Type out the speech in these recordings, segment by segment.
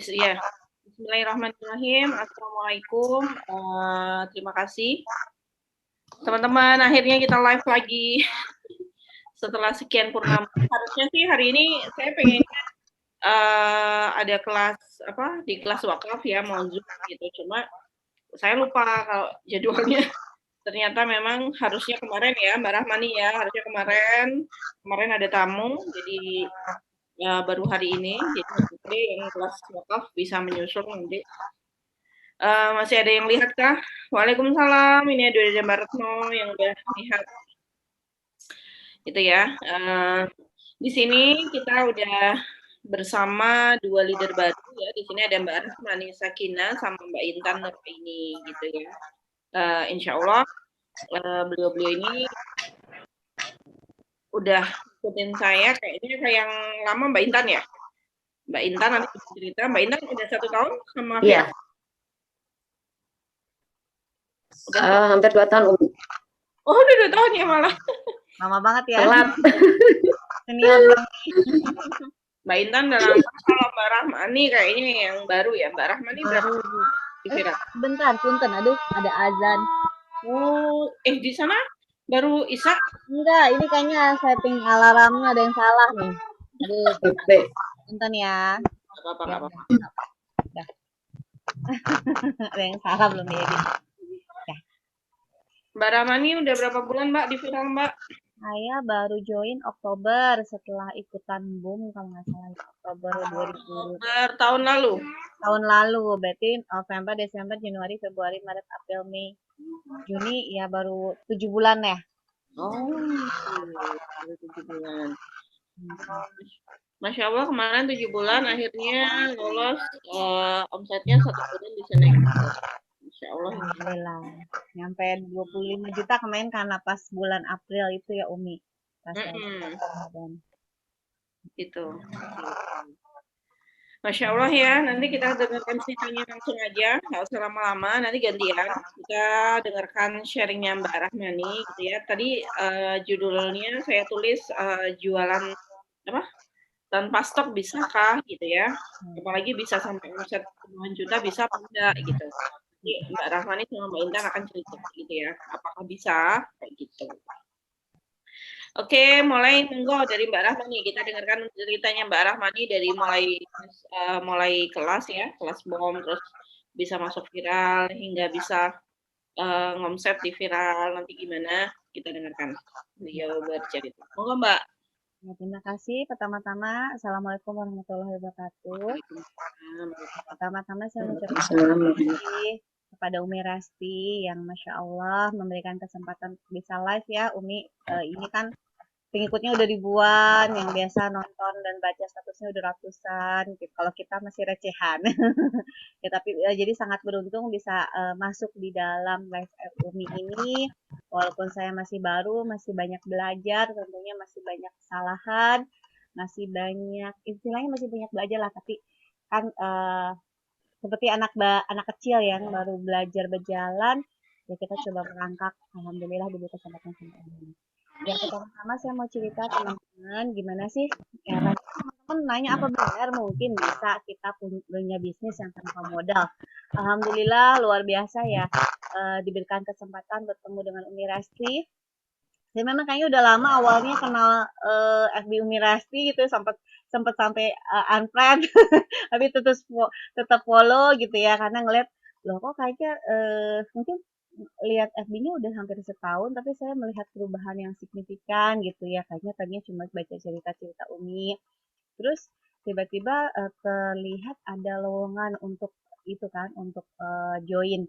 Ya. Bismillahirrahmanirrahim. Assalamualaikum. Terima kasih. Teman-teman, akhirnya kita live lagi setelah sekian purnama. Harusnya sih hari ini saya pengen ada kelas di kelas wakaf ya, mau Zoom gitu. Cuma saya lupa kalau jadwalnya. Ternyata memang harusnya kemarin ya, Mbak Rahmani ya, harusnya kemarin ada tamu, jadi ya baru hari ini, jadi nanti yang kelas wakaf bisa menyusul nanti. Masih ada yang lihat kah? Waalaikumsalam, ini ada Mbak Retno yang udah lihat. Gitu ya. Di sini kita udah bersama 2 leader baru ya. Di sini ada Mbak Rahmani Sakina sama Mbak Intan Nuraini gitu ya. Insya Allah beliau-beliau ini udah ikutin saya kayaknya kayak yang lama Mbak Intan ya. Mbak Intan nanti cerita. Mbak Intan udah 1 tahun sama Iya. Hampir 2 tahun. Oh, udah 2 tahun ya malah. Lama banget ya. Telat. Senior Mbak Intan udah lama, kalau Mbak Rahmani kayaknya yang baru ya. Mbak Rahmani berapa di Viral? Bentar, punten. Aduh, ada azan. Oh, di sana baru Isa? Enggak, ini kayaknya setting alarmnya ada yang salah nih. Aduh, punten ya. Nggak apa-apa. Dah. Ada yang salah belum ya? Mbak Rahmani udah berapa bulan Mbak di Viral Mbak? Saya baru join Oktober setelah ikutan boom kalau nggak salah Oktober 2000. Tahun lalu. Tahun lalu, berarti November, Desember, Januari, Februari, Maret, April, Mei, Juni ya baru 7 bulan ya. Oh, baru 7 bulan. Masya Allah kemarin 7 bulan akhirnya lolos, omsetnya 1 bulan bisa naik. Masya Allah. Alhamdulillah. Nyampe 25 juta kemarin karena pas bulan April itu ya Umi. Pas Ramadan. Gitu. Masya Allah ya, nanti kita dengarkan ceritanya langsung aja, nggak usah lama-lama, nanti gantian. Kita dengarkan sharingnya Mbak Rahmani gitu ya. Tadi judulnya saya tulis jualan tanpa stok bisakah gitu ya. Apalagi bisa sampai omset puluhan juta bisa apa enggak gitu. Jadi Mbak Rahmani sama Mbak Intan akan cerita gitu ya, apakah bisa kayak gitu. Oke, mulai monggo dari Mbak Rahmani. Kita dengarkan ceritanya Mbak Rahmani dari mulai kelas ya, kelas BOM, terus bisa masuk viral hingga bisa ngomset di viral. Nanti gimana? Kita dengarkan beliau bercerita. Monggo Mbak. Ya, terima kasih. Pertama-tama, Assalamualaikum warahmatullahi wabarakatuh. Pertama-tama saya mengucapkan terima kasih kepada Umi Rasti yang Masya Allah memberikan kesempatan bisa live ya Umi. Ini kan pengikutnya udah ribuan, yang biasa nonton dan baca statusnya udah ratusan. Kalau kita masih recehan. Ya, tapi jadi sangat beruntung bisa masuk di dalam live Umi ini. Walaupun saya masih baru, masih banyak belajar, tentunya masih banyak kesalahan, masih banyak istilahnya masih banyak belajar lah. Tapi kan seperti anak kecil yang baru belajar berjalan, ya kita coba merangkak. Alhamdulillah diberi kesempatan sampai ini. Yang pertama saya mau cerita teman-teman, gimana sih? Ya, teman-teman nanya apa benar mungkin bisa kita punya bisnis yang tanpa modal. Alhamdulillah luar biasa ya diberikan kesempatan bertemu dengan Umi Rasti. Saya memang kayaknya udah lama awalnya kenal FB Umi Rasti gitu, sempat sampai unfriend, tapi tetap follow gitu ya karena ngeliat loh kok kayaknya mungkin lihat FB-nya udah hampir setahun, tapi saya melihat perubahan yang signifikan gitu ya. Kayaknya tadinya cuma baca cerita-cerita Umi. Terus tiba-tiba terlihat ada lowongan untuk itu kan, untuk join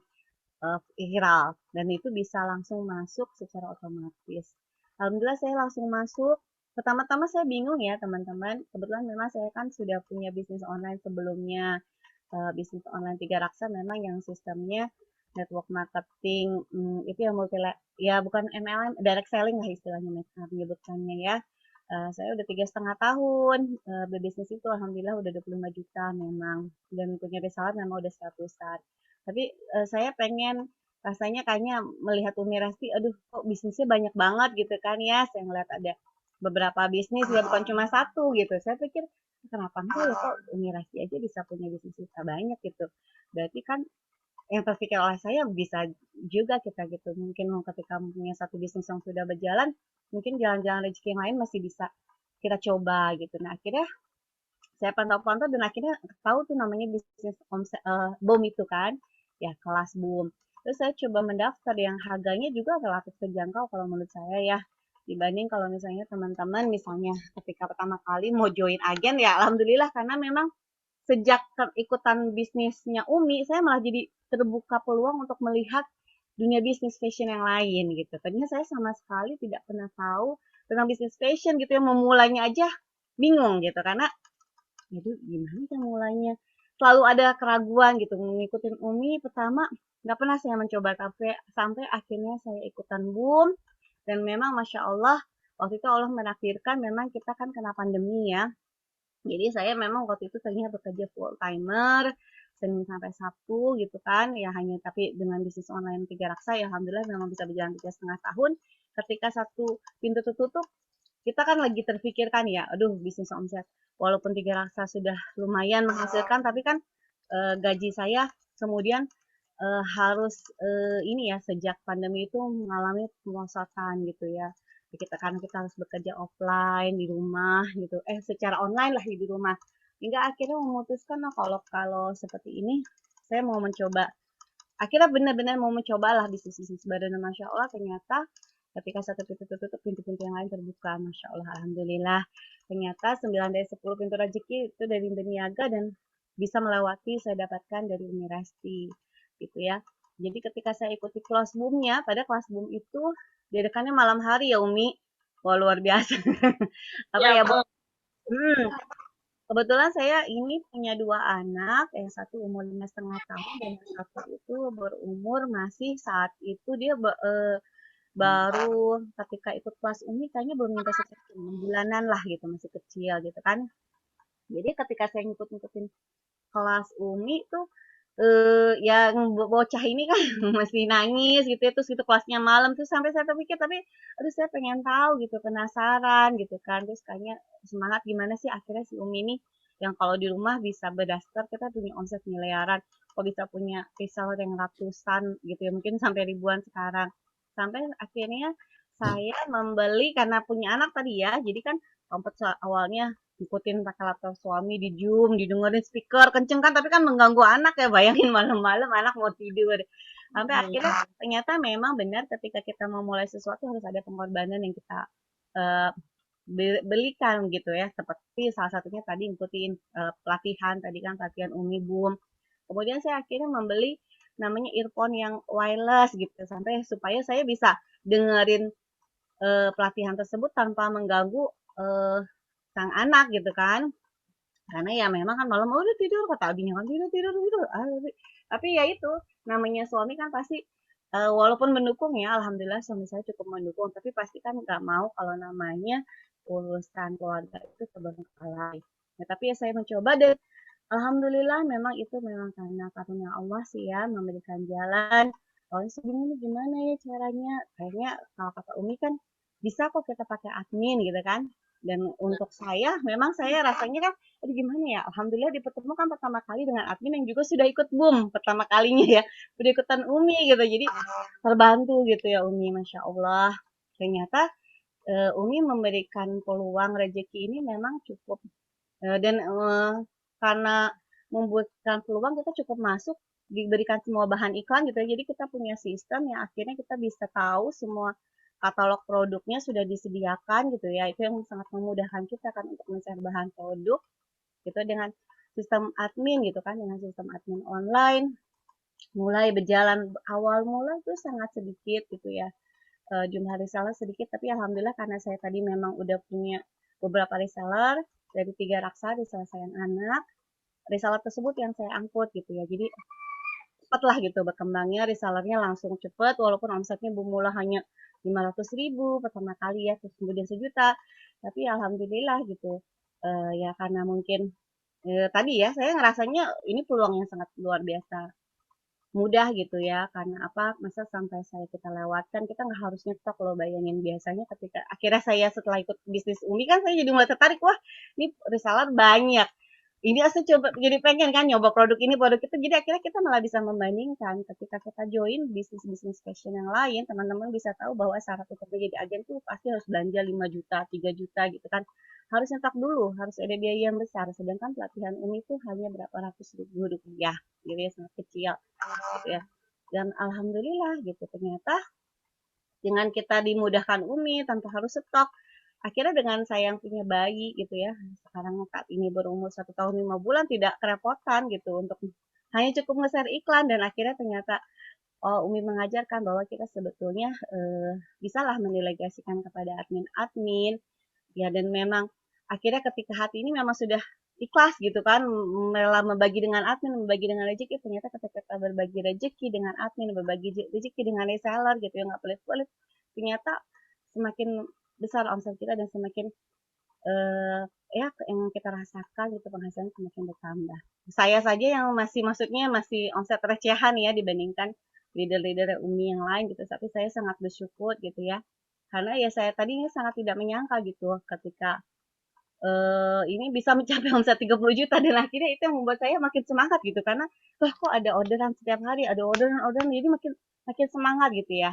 viral. Dan itu bisa langsung masuk secara otomatis. Alhamdulillah saya langsung masuk. Pertama-tama saya bingung ya teman-teman. Kebetulan memang saya kan sudah punya bisnis online sebelumnya. Bisnis online 3 Raksa memang yang sistemnya network marketing itu yang ya bukan MLM, direct selling lah istilahnya menyebutkannya ya. Saya udah 3,5 tahun berbisnis itu, alhamdulillah udah 25 juta memang, dan punya reseller memang udah 100-an. Tapi saya pengen rasanya kayaknya melihat Umi Rasti, aduh kok bisnisnya banyak banget gitu kan ya. Saya ngeliat ada beberapa bisnis ya bukan cuma satu gitu. Saya pikir kenapa enggak ya, kok Umi Rasti aja bisa punya bisnis bisa banyak gitu. Berarti kan yang terpikir oleh saya bisa juga kita gitu. Mungkin ketika punya satu bisnis yang sudah berjalan, mungkin jalan-jalan rezeki yang lain masih bisa kita coba gitu. Nah, akhirnya saya pantau-pantau dan akhirnya tahu tuh namanya bisnis BOOM itu kan, ya kelas BOOM. Terus saya coba mendaftar yang harganya juga relatif terjangkau kalau menurut saya ya, dibanding kalau misalnya teman-teman misalnya ketika pertama kali mau join agen ya alhamdulillah karena memang sejak ikutan bisnisnya Umi, saya malah jadi terbuka peluang untuk melihat dunia bisnis fashion yang lain gitu. Tadinya saya sama sekali tidak pernah tahu tentang bisnis fashion gitu ya, memulainya aja bingung gitu karena jadi gimana cara mulainya? Selalu ada keraguan gitu ngikutin Umi pertama nggak pernah saya mencoba sampai sampai akhirnya saya ikutan boom dan memang masya Allah waktu itu Allah menakdirkan memang kita kan kena pandemi ya. Jadi saya memang waktu itu tadinya bekerja full timer Senin sampai Sabtu gitu kan ya hanya tapi dengan bisnis online tiga raksa ya alhamdulillah memang bisa berjalan 3,5 tahun. Ketika satu pintu tertutup kita kan lagi terpikirkan ya, aduh bisnis omset. Walaupun tiga raksa sudah lumayan menghasilkan, tapi kan gaji saya kemudian harus ini ya sejak pandemi itu mengalami perosotan gitu ya. Kita karena kita harus bekerja offline di rumah gitu, secara online lah di rumah. Hingga akhirnya memutuskan nah, kalau kalau seperti ini saya mau mencoba akhirnya benar-benar mau mencoba lah bisnis-bisnis baru dan Masya Allah ternyata ketika satu pintu tertutup pintu-pintu yang lain terbuka Masya Allah Alhamdulillah ternyata 9 dari 10 pintu rezeki itu dari berniaga dan bisa melewati saya dapatkan dari Umi Rasti gitu ya jadi ketika saya ikuti kelas boomnya pada kelas boom itu diadakannya malam hari ya Umi wah luar biasa apa Ya, ya Bu Kebetulan saya ini punya dua anak, yang satu umur 5,5 tahun dan yang satu itu berumur masih saat itu dia baru ketika ikut kelas Umi kayaknya belum nyampe 6 bulanan lah gitu, masih kecil gitu kan. Jadi ketika saya ngikut-ngikutin kelas Umi tuh yang bocah ini kan masih nangis gitu ya, terus itu kelasnya malam terus sampai saya terpikir tapi aduh saya pengen tahu gitu penasaran gitu kan terus kayaknya semangat gimana sih akhirnya si Umi ini yang kalau di rumah bisa berdasar kita punya omset miliaran kok bisa punya reseller yang ratusan gitu ya mungkin sampai ribuan sekarang sampai akhirnya saya membeli karena punya anak tadi ya jadi kan sempat awalnya ikutin pakai laptop suami di Zoom, didengerin speaker kenceng kan, tapi kan mengganggu anak ya. Bayangin malam-malam anak mau tidur. Sampai akhirnya ternyata memang benar ketika kita mau mulai sesuatu harus ada pengorbanan yang kita uh, belikan gitu ya. Seperti salah satunya tadi ikutin pelatihan, tadi kan pelatihan Umi Boom. Kemudian saya akhirnya membeli namanya earphone yang wireless gitu sampai supaya saya bisa dengerin pelatihan tersebut tanpa mengganggu uh, sang anak gitu kan karena ya memang kan malam udah tidur kata abinya kan tidur tidur tidur tapi ya itu namanya suami kan pasti walaupun mendukung ya alhamdulillah suami saya cukup mendukung tapi pasti kan nggak mau kalau namanya urusan keluarga itu terbengkalai ya, tapi ya saya mencoba dan alhamdulillah memang itu memang karena karunia Allah sih ya memberikan jalan kalau ini gimana ya caranya kayaknya kalau kata Umi kan bisa kok kita pakai admin gitu kan dan untuk saya memang saya rasanya kan aduh gimana ya alhamdulillah dipertemukan pertama kali dengan admin yang juga sudah ikut boom pertama kalinya ya udah ikutan Umi gitu jadi terbantu gitu ya Umi Masya Allah ternyata Umi memberikan peluang rezeki ini memang cukup dan karena membuatkan peluang kita cukup masuk diberikan semua bahan iklan gitu ya. Jadi kita punya sistem yang akhirnya kita bisa tahu semua katalog produknya sudah disediakan gitu ya. Itu yang sangat memudahkan kita kan untuk mencari bahan produk gitu dengan sistem admin gitu kan dengan sistem admin online mulai berjalan awal mulai itu sangat sedikit gitu ya jumlah reseller sedikit tapi alhamdulillah karena saya tadi memang udah punya beberapa reseller dari tiga raksa reseller saya anak reseller tersebut yang saya angkut gitu ya jadi cepat lah gitu berkembangnya resellernya langsung cepet walaupun omsetnya bermula hanya 500.000 pertama kali ya terus kemudian sejuta tapi alhamdulillah gitu ya karena mungkin tadi ya saya ngerasanya ini peluang yang sangat luar biasa mudah gitu ya. Karena apa? Masa sampai saya kita lewatkan, kita nggak harus nyetok loh, bayangin. Biasanya ketika akhirnya saya setelah ikut bisnis Umi kan saya jadi mulai tertarik, wah ini reseller banyak. Ini saya coba jadi pengen kan nyoba produk ini, produk itu. Jadi akhirnya kita malah bisa membandingkan ketika kita join bisnis-bisnis fashion yang lain, teman-teman bisa tahu bahwa syarat untuk menjadi agen tuh pasti harus belanja 5 juta, 3 juta gitu kan. Harus nyetok dulu, harus ada biaya yang besar. Sedangkan pelatihan Umi itu hanya berapa ratus ribu rupiah, gitu ya, sangat kecil gitu ya. Dan alhamdulillah gitu ternyata dengan kita dimudahkan Umi tanpa harus stok. Akhirnya dengan saya yang punya bayi gitu ya, sekarang saat ini berumur 1 tahun 5 bulan tidak kerepotan gitu untuk hanya cukup nge-share iklan dan akhirnya ternyata Umi mengajarkan bahwa kita sebetulnya bisalah mendelegasikan kepada admin-admin ya dan memang akhirnya ketika hati ini memang sudah ikhlas gitu kan rela membagi dengan admin membagi dengan rezeki ternyata ketika kita berbagi rezeki dengan admin berbagi rezeki dengan reseller gitu ya nggak pelit-pelit ternyata semakin besar omset kita dan semakin ya yang kita rasakan gitu penghasilan semakin bertambah. Saya saja yang masih maksudnya masih omset recehan ya dibandingkan leader-leader Umi yang lain gitu. Tapi saya sangat bersyukur gitu ya. Karena ya saya tadinya sangat tidak menyangka gitu ketika ini bisa mencapai omset 30 juta dan akhirnya itu yang membuat saya makin semangat gitu karena wah kok ada orderan setiap hari, ada orderan jadi makin makin semangat gitu ya.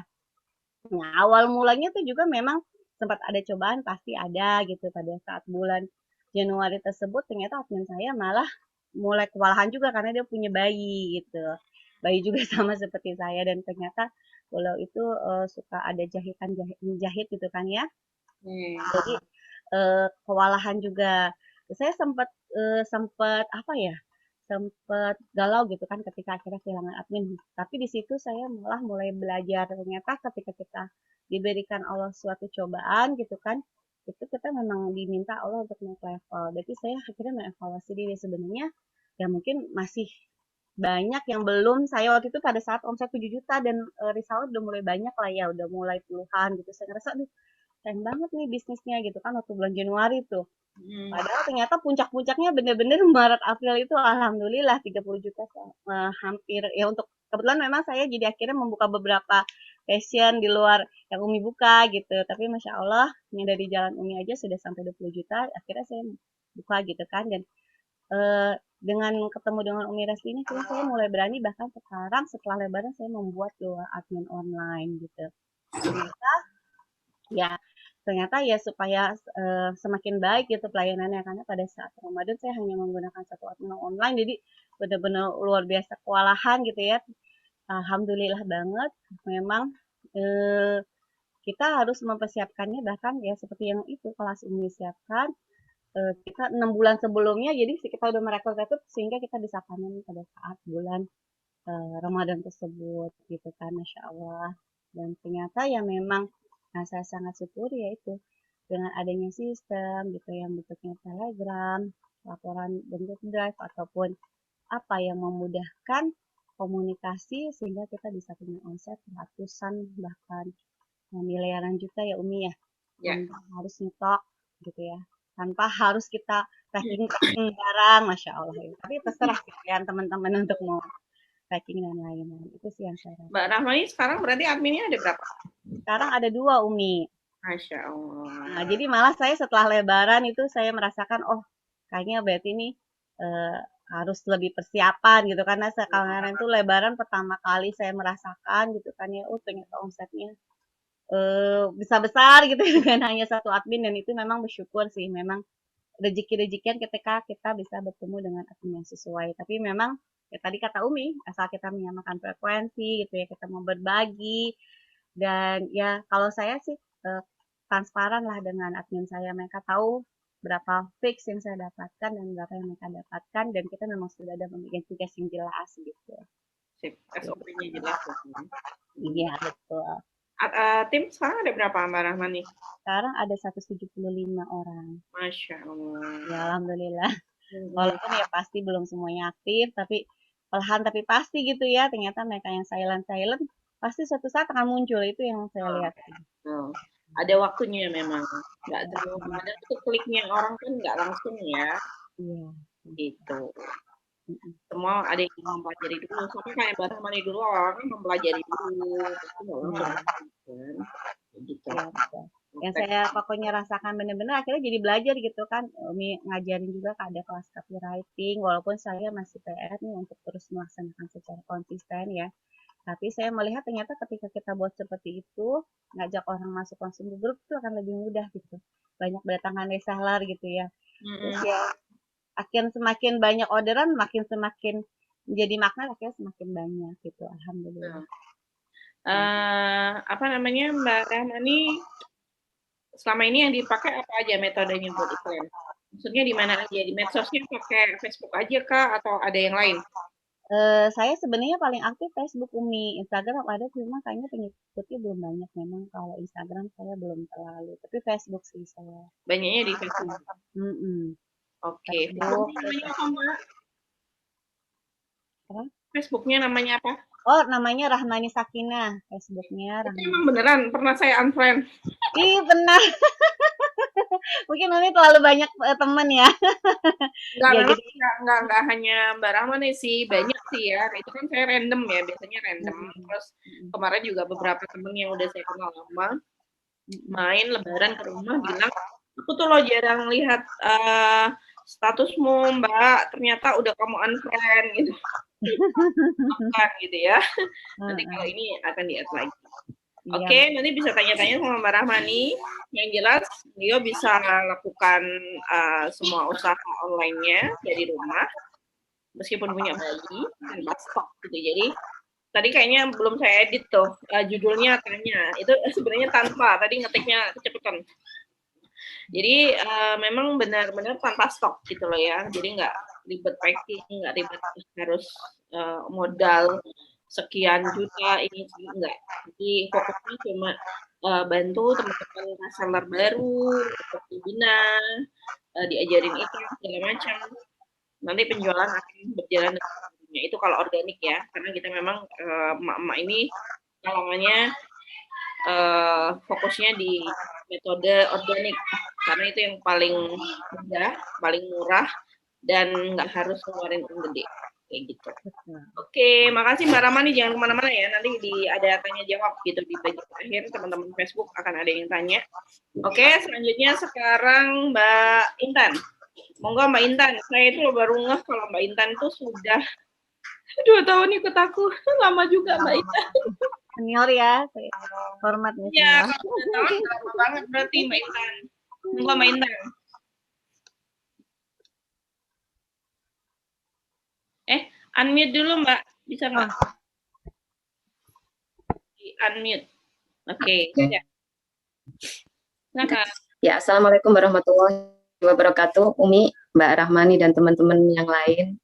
Nah, awal mulanya tuh juga memang sempat ada cobaan pasti ada gitu pada saat bulan Januari tersebut ternyata admin saya malah mulai kewalahan juga karena dia punya bayi gitu. Bayi juga sama seperti saya dan ternyata beliau itu suka ada jahitan jahit gitu kan ya. Jadi kewalahan juga. Saya sempat sempat apa ya? Sempat galau gitu kan ketika akhirnya kehilangan admin. Tapi di situ saya malah mulai belajar ternyata ketika kita diberikan Allah suatu cobaan gitu kan, itu kita memang diminta Allah untuk naik level. Jadi saya akhirnya mengevaluasi diri sebenarnya ya mungkin masih banyak yang belum saya waktu itu pada saat omset 7 juta dan reseller udah mulai banyak lah ya, udah mulai puluhan gitu. Saya ngerasa aduh keren banget nih bisnisnya gitu kan waktu bulan Januari tuh. Padahal ternyata puncak-puncaknya bener-bener Maret April itu alhamdulillah 30 juta hampir ya untuk kebetulan memang saya jadi akhirnya membuka beberapa passion di luar yang Umi buka gitu. Tapi Masya Allah yang dari jalan Umi aja sudah sampai 20 juta akhirnya saya buka gitu kan dan dengan ketemu dengan Umi Resti ini saya mulai berani bahkan sekarang setelah lebaran saya membuat dua admin online gitu. Ternyata ya ternyata ya supaya semakin baik gitu pelayanannya karena pada saat Ramadan saya hanya menggunakan satu admin online jadi benar-benar luar biasa kewalahan gitu ya. Alhamdulillah banget memang eh, kita harus mempersiapkannya bahkan ya seperti yang itu kelas ini siapkan kita 6 bulan sebelumnya jadi kita udah merekrut sehingga kita bisa panen pada saat bulan Ramadan tersebut gitu kan Masya Allah dan ternyata ya memang nah saya sangat syukur yaitu dengan adanya sistem gitu yang bentuknya telegram laporan bentuk drive ataupun apa yang memudahkan komunikasi sehingga kita bisa punya omset ratusan bahkan miliaran juta ya Umi ya tanpa harus nyetok gitu ya tanpa harus kita packing barang Masya Allah ya. Tapi terserah pilihan teman-teman untuk mau packing dan lain-lain itu sih yang saya rasa. Mbak Rahmani sekarang berarti adminnya ada berapa? Sekarang ada 2 Umi. Masya Allah. Nah, jadi malah saya setelah lebaran itu saya merasakan oh kayaknya berarti ini harus lebih persiapan gitu karena sekarang itu lebaran pertama kali saya merasakan gitu kan ya oh ternyata omsetnya bisa besar gitu dengan hanya satu admin dan itu memang bersyukur sih memang rezeki-rezekian ketika kita bisa bertemu dengan admin yang sesuai tapi memang ya tadi kata Umi asal kita menyamakan frekuensi gitu ya kita mau berbagi dan ya kalau saya sih transparan lah dengan admin saya mereka tahu berapa fix yang saya dapatkan dan berapa yang mereka dapatkan dan kita memang sudah ada pembagian tugas yang jelas gitu. SOP-nya jelas. Iya betul. Tim sekarang ada berapa Mbak Rahmani? Sekarang ada 175 orang. Masya Allah. Ya alhamdulillah. Walaupun ya pasti belum semuanya aktif, tapi perlahan tapi pasti gitu ya. Ternyata mereka yang silent pasti suatu saat akan muncul itu yang saya lihat. Ada waktunya memang. Nggak ada itu kliknya orang kan nggak langsung ya. Iya. Gitu. Semua ada yang mempelajari dulu. Sama kayak Mbak Rahmani dulu awalnya mempelajari dulu, tapi nggak langsung kan. Gitu. Iya, betul. Yang saya pokoknya rasakan benar-benar akhirnya jadi belajar gitu kan. Umi ngajarin juga ada kelas copywriting, walaupun saya masih PR nih untuk terus melaksanakan secara konsisten ya. Tapi saya melihat ternyata ketika kita buat seperti itu, ngajak orang masuk langsung ke grup itu akan lebih mudah gitu. Banyak berdatangan reseller gitu ya. Terus ya, akhirnya semakin banyak orderan, makin semakin menjadi makna akhirnya semakin banyak gitu. Alhamdulillah. Apa namanya Mbak Rahmani, selama ini yang dipakai apa aja metodenya buat iklan? Maksudnya di mana aja? Di medsosnya pakai Facebook aja kah atau ada yang lain? Saya sebenarnya paling aktif Facebook Umi. Instagram ada cuma kayaknya pengikutnya belum banyak memang. Kalau Instagram saya belum terlalu. Tapi Facebook sih saya. Banyaknya di Facebook. Oke. Facebook. Namanya apa Mbak? Apa? Facebooknya namanya apa? Oh, namanya Rahmani Sakinah. Facebooknya Rahmani. Itu emang beneran pernah saya unfriend. Ih, benar. Mungkin Umi terlalu banyak teman ya. Enggak, Ya, memang jadi enggak hanya Mbak Rahmani sih, banyak sih ya. Itu kan saya random ya, biasanya random. Terus kemarin juga beberapa temen yang udah saya kenal lama main lebaran ke rumah bilang, aku tuh lo jarang lihat statusmu Mbak, ternyata udah kamu unfriend gitu. Bukan gitu ya. Nanti kalau ini akan di-add lagi. Oke, nanti bisa tanya-tanya sama Mbak Rahmani. Yang jelas, beliau bisa lakukan semua usaha online-nya dari rumah, meskipun punya bayi tanpa stok gitu. Jadi tadi kayaknya belum saya edit tuh judulnya tanya. Itu sebenarnya tanpa. Tadi ngetiknya kecepatan. Jadi memang benar-benar tanpa stok gitu loh ya. Jadi nggak ribet packing, nggak ribet harus modal sekian juta ini enggak. Jadi fokusnya cuma bantu teman-teman reseller baru untuk webinar, diajarin itu segala macam. Nanti penjualan akan berjalan dengan sendirinya. Itu kalau organik ya, karena kita memang emak-emak ini kalangannya fokusnya di metode organik karena itu yang paling mudah, paling murah dan nggak harus ngeluarin uang gede kayak gitu. Oke, makasih Mbak Rahmani, jangan kemana-mana ya, nanti ada tanya jawab gitu di bagian akhir, teman-teman Facebook akan ada yang tanya. Oke, selanjutnya sekarang Mbak Intan. Monggo Mbak Intan, saya itu baru ngeh kalau Mbak Intan itu sudah 2 tahun ikut aku, lama juga Mbak Intan. Senior ya, hormatnya senior. Iya, 2 tahun lama banget berarti Mbak Intan. Monggo Mbak Intan. Unmute dulu Mbak, bisa nggak? Unmute. Oke. Ya. Ya, Assalamualaikum warahmatullahi wabarakatuh. Umi, Mbak Rahmani dan teman-teman yang lain.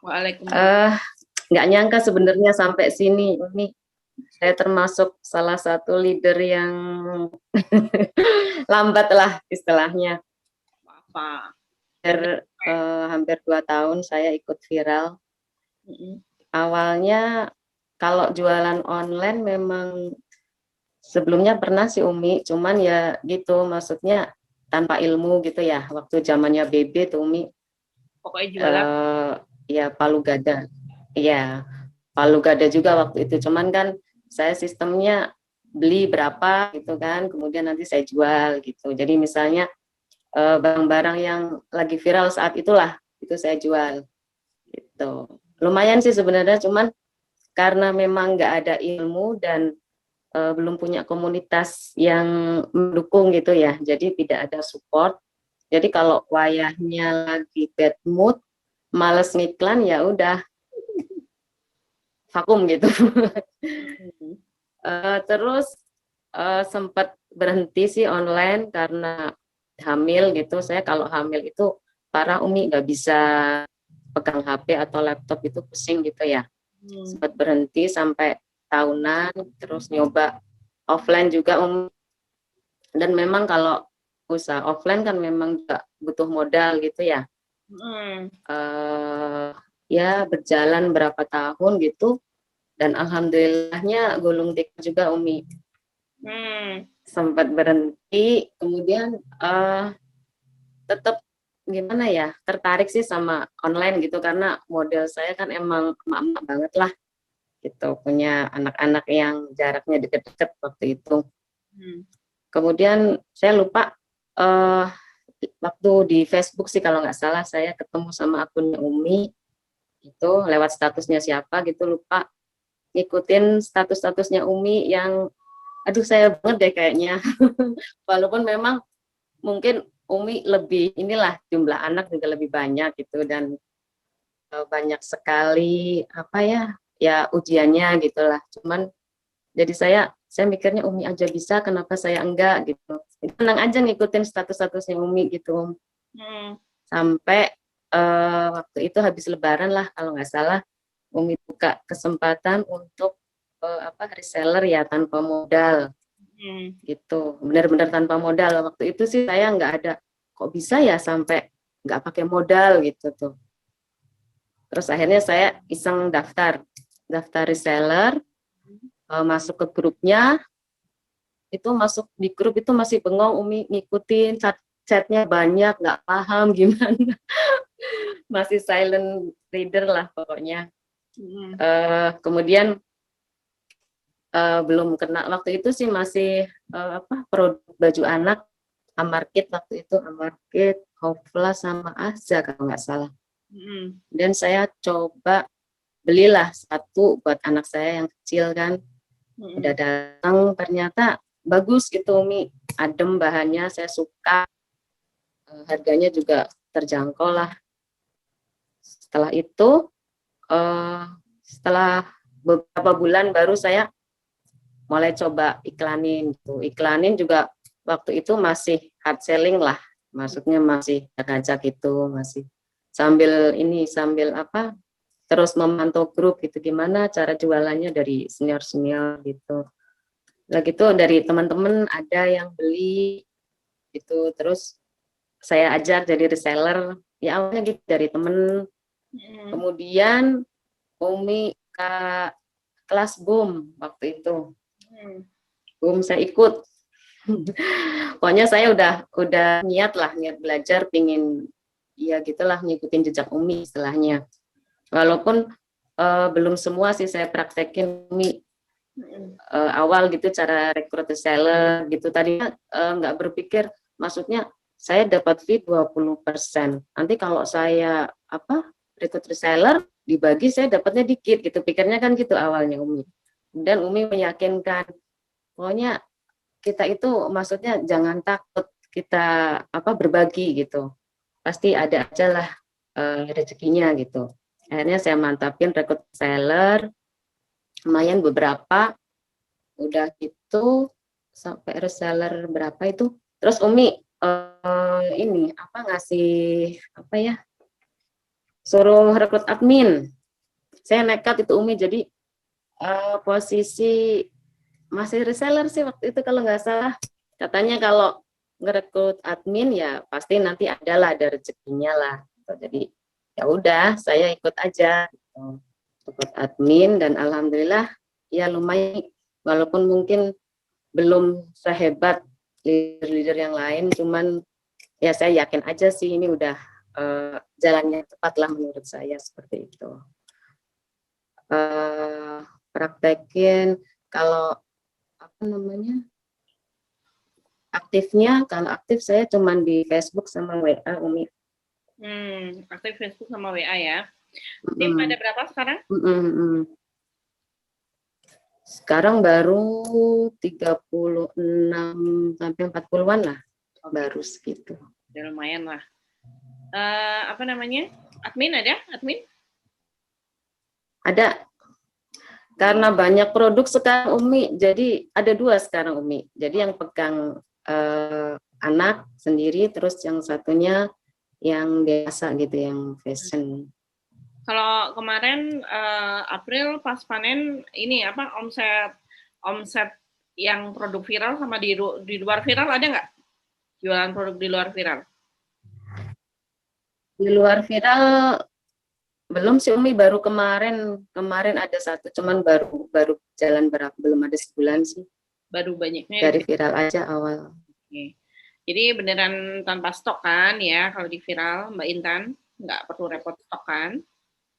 Waalaikumsalam. Nggak nyangka sebenarnya sampai sini, Umi. Saya termasuk salah satu leader yang lambat lah istilahnya. Apa? Hampir 2 tahun saya ikut viral. Awalnya kalau jualan online memang sebelumnya pernah sih Umi, cuman ya gitu, maksudnya tanpa ilmu gitu ya. Waktu zamannya BB tuh Umi. Pokoknya jualan. Ya palu gada. Iya, palu gada juga waktu itu. Cuman kan saya sistemnya beli berapa gitu kan, kemudian nanti saya jual gitu. Jadi misalnya barang-barang yang lagi viral saat itulah itu saya jual gitu. Lumayan sih sebenarnya, cuman karena memang nggak ada ilmu dan belum punya komunitas yang mendukung gitu ya, jadi tidak ada support. Jadi kalau wayahnya lagi bad mood, males ngiklan, ya udah vakum gitu. Terus sempat berhenti sih online karena hamil gitu. Saya kalau hamil itu parah Umi, nggak bisa pegang HP atau laptop, itu pusing gitu ya. Sempat berhenti sampai tahunan, terus nyoba offline juga dan memang kalau usaha offline kan memang juga butuh modal gitu ya. Ya berjalan berapa tahun gitu, dan alhamdulillahnya gulung tikar juga Umi. Sempat berhenti, kemudian tetap gimana ya, tertarik sih sama online gitu karena model saya kan emang emak-emak banget lah gitu, punya anak-anak yang jaraknya deket-deket waktu itu. Kemudian saya lupa eh waktu di Facebook sih kalau nggak salah saya ketemu sama akunnya Umi itu lewat statusnya siapa gitu lupa, ngikutin status-statusnya Umi yang aduh saya banget deh kayaknya. Walaupun memang mungkin Umi lebih inilah jumlah anak juga lebih banyak gitu dan banyak sekali apa ya ujiannya gitulah. Cuman jadi saya mikirnya Umi aja bisa, kenapa saya enggak gitu. Tenang aja ngikutin status-statusnya Umi gitu. Sampai waktu itu habis Lebaran lah kalau nggak salah, Umi buka kesempatan untuk reseller ya tanpa modal gitu, benar-benar tanpa modal. Waktu itu sih saya nggak ada, kok bisa ya sampai nggak pakai modal gitu tuh. Terus akhirnya saya iseng daftar reseller, masuk ke grupnya, itu masuk di grup itu masih bengong, Umi ngikutin chatnya banyak, nggak paham gimana, masih silent reader lah pokoknya. Kemudian belum kenal waktu itu sih masih produk baju anak Amarkit waktu itu, Amarkit, Hofla sama Azza kalau nggak salah. Dan saya coba belilah satu buat anak saya yang kecil kan. Udah datang ternyata bagus gitu Umi, adem bahannya, saya suka. Harganya juga terjangkau lah. Setelah itu setelah beberapa bulan baru saya mulai coba iklanin gitu. Iklanin juga waktu itu masih hard selling lah, maksudnya masih ngajak itu, masih sambil terus memantau grup gitu, gimana cara jualannya dari senior gitu. Lagi itu dari teman-teman ada yang beli gitu, terus saya ajar jadi reseller ya, awalnya gitu dari temen. Kemudian Umi ke kelas boom waktu itu. Boom saya ikut. Pokoknya saya udah niat belajar, pingin ya gitulah ngikutin jejak Umi istilahnya. Walaupun belum semua sih saya praktekin Umi. Awal gitu cara rekrut reseller gitu, tadinya nggak berpikir, maksudnya saya dapat fee 20%. Nanti kalau saya rekrut reseller dibagi saya dapatnya dikit gitu, pikirnya kan gitu awalnya Umi. Dan Umi meyakinkan, pokoknya kita itu maksudnya jangan takut kita berbagi gitu, pasti ada aja lah rezekinya gitu. Akhirnya saya mantapin rekrut reseller, lumayan beberapa, udah gitu sampai reseller berapa itu, terus Umi ngasih suruh rekrut admin. Saya nekat itu Umi, jadi posisi masih reseller sih waktu itu kalau nggak salah. Katanya kalau ngerekrut admin ya pasti nanti ada rezekinya lah. Jadi ya udah saya ikut aja gitu. Rekrut admin dan alhamdulillah ya lumayan, walaupun mungkin belum sehebat leader-leader yang lain, cuman ya saya yakin aja sih ini udah jalannya tepat lah menurut saya, seperti itu. Praktekin kalau aktifnya, kalau aktif saya cuman di Facebook sama WA Umi. Aktif Facebook sama WA ya. Tim ada berapa sekarang? Sekarang baru 36 sampai 40-an lah, baru segitu. Udah lumayan lah. Admin ada? Admin? Ada. Karena banyak produk sekarang Umi, jadi ada 2 sekarang Umi. Jadi yang pegang anak sendiri, terus yang satunya yang biasa gitu, yang fashion. Kalau kemarin April pas panen ini omset yang produk viral sama di luar viral ada nggak? Jualan produk di luar viral? Di luar viral belum sih Umi, baru kemarin ada satu, cuman baru jalan belum ada sebulan sih. Baru banyaknya dari viral aja awal. Oke. Jadi beneran tanpa stok kan ya kalau di viral, Mbak Intan? Nggak perlu repot stok kan?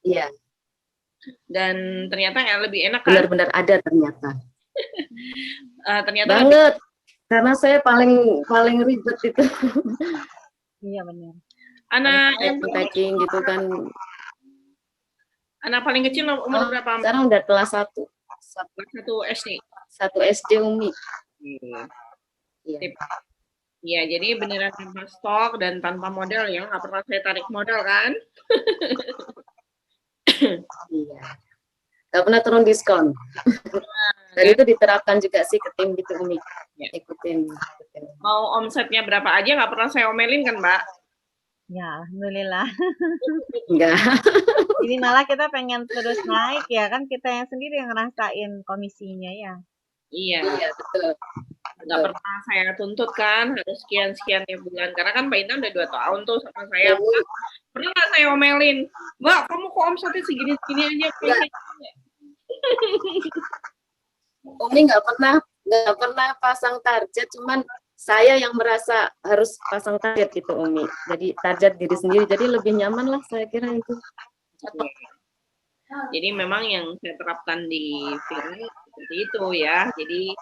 Iya, Dan ternyata yang lebih enak kan? benar-benar ada ternyata. Ternyata lebih Banget, karena saya paling ribet itu. Iya benar. anak yang Packing gitu kan. anak paling kecil umur berapa? Sekarang udah kelas 1. Satu SD. 1 SD Umi. Iya. Iya, jadi beneran tanpa stok dan tanpa modal ya, nggak pernah saya tarik modal kan? Iya. Nggak pernah turun diskon. Dan itu diterapkan juga sih ke tim gitu Umi. Ya. Ikutin. Mau omsetnya berapa aja nggak pernah saya omelin kan Mbak? Ya, alhamdulillah. Enggak. Ini malah kita pengen terus naik ya kan, kita yang sendiri yang ngerasain komisinya ya. Iya, Iya, betul. nggak pernah saya tuntut kan harus sekian tiap bulan karena kan Mbak Intan udah 2 tahun tuh sama saya. Pernah nggak saya omelin, Mbak kamu kok omsetnya segini aja? Umi nggak pernah pasang target, cuman saya yang merasa harus pasang target gitu Umi. Jadi target diri sendiri, jadi lebih nyaman lah saya kira itu. Jadi memang yang saya terapkan di film seperti itu ya. Jadi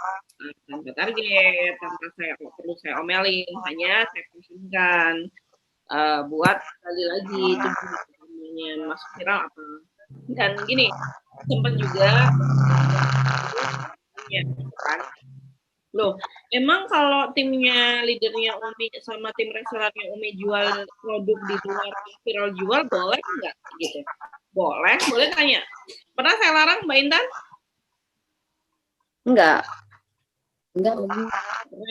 tanpa target, tanpa saya perlu saya omelin, hanya saya konsumsikan buat sekali lagi itu namanya masuk viral apa. Dan gini, sempat juga ya, kan? Loh, emang kalau timnya leadernya Umi sama tim resellernya Umi jual produk di luar viral jual boleh nggak gitu? Boleh tanya. Pernah saya larang Mbak Intan? Enggak Umi.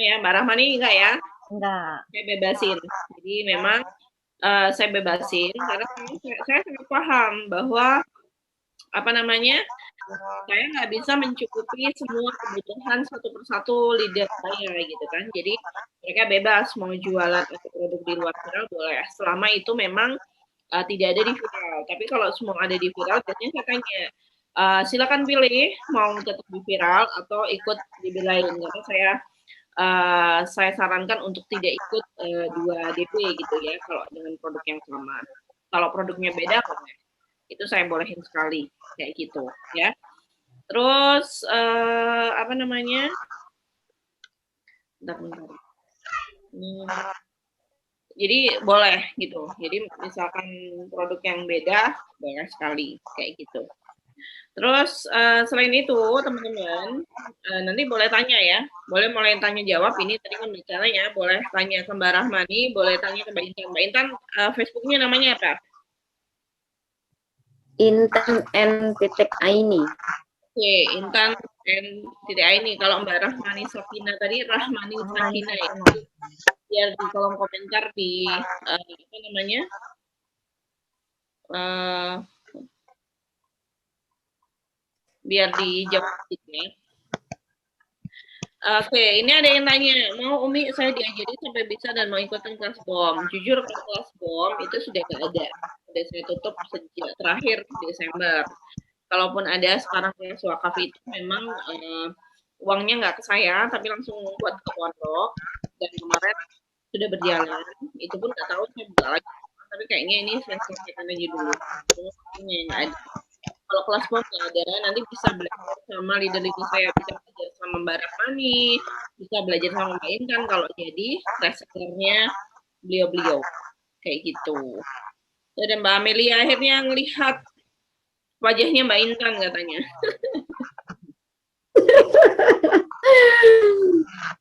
Ya, Mbak Rahmani enggak ya? Enggak. Saya bebasin. Jadi memang saya bebasin karena saya sangat paham bahwa apa namanya saya nggak bisa mencukupi semua kebutuhan satu persatu leader saya gitu kan. Jadi mereka bebas mau jualan atau produk di luar viral boleh selama itu memang tidak ada di viral. Tapi kalau semua ada di viral, biasanya saya tanya silakan pilih mau tetap di viral atau ikut di lain. Karena saya sarankan untuk tidak ikut 2 DP gitu ya kalau dengan produk yang sama. Kalau produknya beda boleh. Itu saya bolehin sekali kayak gitu ya. Terus apa namanya? Bentar. Jadi boleh gitu. Jadi misalkan produk yang beda boleh sekali kayak gitu. Terus selain itu teman-teman nanti boleh tanya ya, boleh mulai tanya jawab ini tadi kan bicaranya boleh tanya ke Mbak Rahmani, boleh tanya ke Mbak Intan. Mbak Intan Facebooknya namanya apa? Intan N.Aini. Oke, Intan N.Aini. Kalau Mbak Rahmani Safina tadi Rahmani Safina ya. Biar di kolom komentar di apa namanya? Biar dijawab ya. Oke, ini ada yang tanya, mau Umi saya diajari sampai bisa dan mau ikutan kelas BOM. Jujur kelas BOM itu sudah nggak ada. Sudah saya tutup sejak terakhir Desember. Kalaupun ada sekarang kelas wakaf itu memang uangnya nggak ke saya, tapi langsung buat ke pondok. Dan kemarin sudah berjalan, itu pun nggak tahu saya buka lagi. Tapi kayaknya ini saya selesaikan aja dulu. Terus ini nggak ada. Kalau kelas BOM nggak ada, nanti bisa belajar sama leader-leader saya, bisa belajar sama Mbak Rahmani, bisa belajar sama Mbak Intan kalau jadi resellernya beliau-beliau kayak gitu. Dan Mbak Amelia akhirnya ngelihat wajahnya Mbak Intan katanya.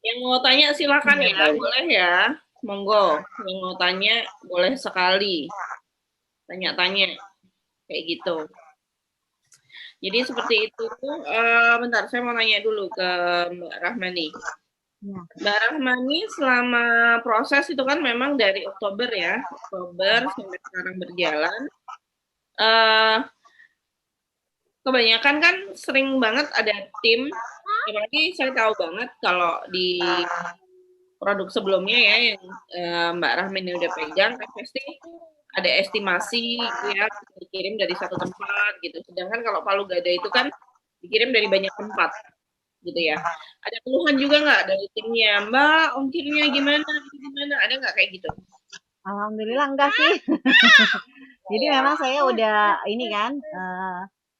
Yang mau tanya silakan ya, boleh ya, monggo. Yang mau tanya boleh sekali, tanya-tanya kayak gitu. Jadi seperti itu. Bentar, saya mau nanya dulu ke Mbak Rahmani. Mbak Rahmani selama proses itu kan memang dari Oktober ya, Oktober sampai sekarang berjalan. Kebanyakan kan sering banget ada tim, apalagi saya tahu banget kalau di produk sebelumnya ya yang Mbak Rahmani udah pegang, kan pasti ada estimasi gitu ya, dikirim dari satu tempat gitu. Sedangkan kalau Palu Gada itu kan dikirim dari banyak tempat. gitu ya. Ada keluhan juga nggak dari timnya, Mbak, ongkirnya gimana, ada nggak kayak gitu? Alhamdulillah enggak sih. Jadi memang saya udah ini kan,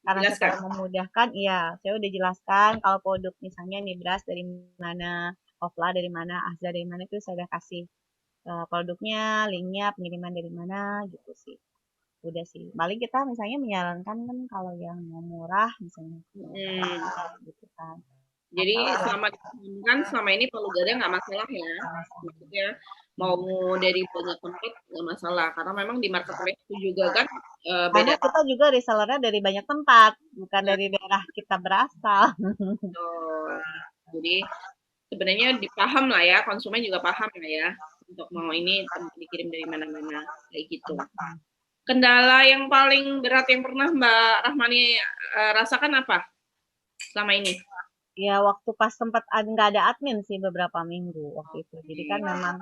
karena saya Jelaskan. pengen memudahkan, iya, saya udah jelaskan kalau produk misalnya nih beras dari mana, Ofla dari mana, Azza dari mana, itu saya udah kasih produknya, linknya, pengiriman dari mana, gitu sih. Udah sih. Paling kita misalnya menyarankan kan kalau yang mau murah misalnya gitu kan. Jadi Atau selama diperlukan selama ini Palu Gada nggak masalah ya, maksudnya mau dari banyak tempat nggak masalah karena memang di marketplace itu juga kan karena beda. kita juga resellernya dari banyak tempat, bukan dari daerah kita berasal. Jadi sebenarnya dipaham lah ya, konsumen juga paham lah ya untuk mau ini dikirim dari mana-mana kayak gitu. Kendala yang paling berat yang pernah Mbak Rahmani rasakan apa selama ini? Ya waktu pas sempat nggak ada admin sih beberapa minggu waktu itu. Jadi kan memang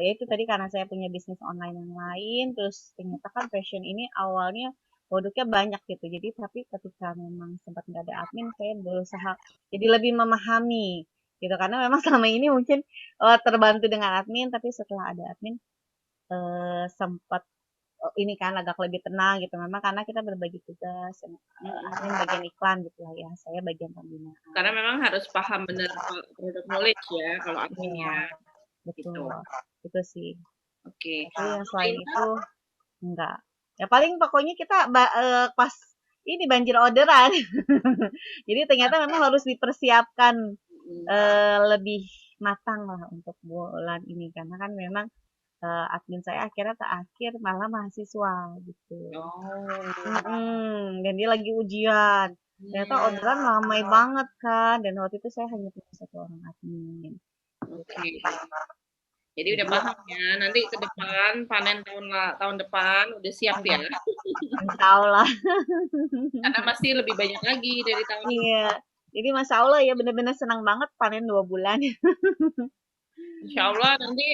ya itu tadi karena saya punya bisnis online yang lain, terus ternyata kan fashion ini awalnya produknya banyak gitu. Jadi tapi ketika memang sempat nggak ada admin, saya berusaha jadi lebih memahami gitu. Karena memang selama ini mungkin terbantu dengan admin, tapi setelah ada admin sempat ini kan agak lebih tenang gitu. Memang karena kita berbagi tugas, admin bagian iklan gitu lah ya. Saya bagian pembinaan. Karena memang harus paham benar produk knowledge ya kalau adminnya. Betul, Gitu. itu sih. Oke. Tapi yang selain itu enggak. Ya paling pokoknya kita pas ini banjir orderan. Jadi ternyata memang harus dipersiapkan lebih matang lah untuk bulan ini karena kan memang admin saya akhirnya terakhir malah mahasiswa gitu. Dan dia lagi ujian. Ternyata orderan ramai banget kan dan waktu itu saya hanya punya satu orang admin. Oke. Jadi udah paham ya. Nanti ke depan panen tahun depan udah siap ya. Insya Allah. Karena masih lebih banyak lagi dari tahun ini. Iya. Jadi Masya Allah ya bener-bener senang banget panen 2 bulan. Insya Allah nanti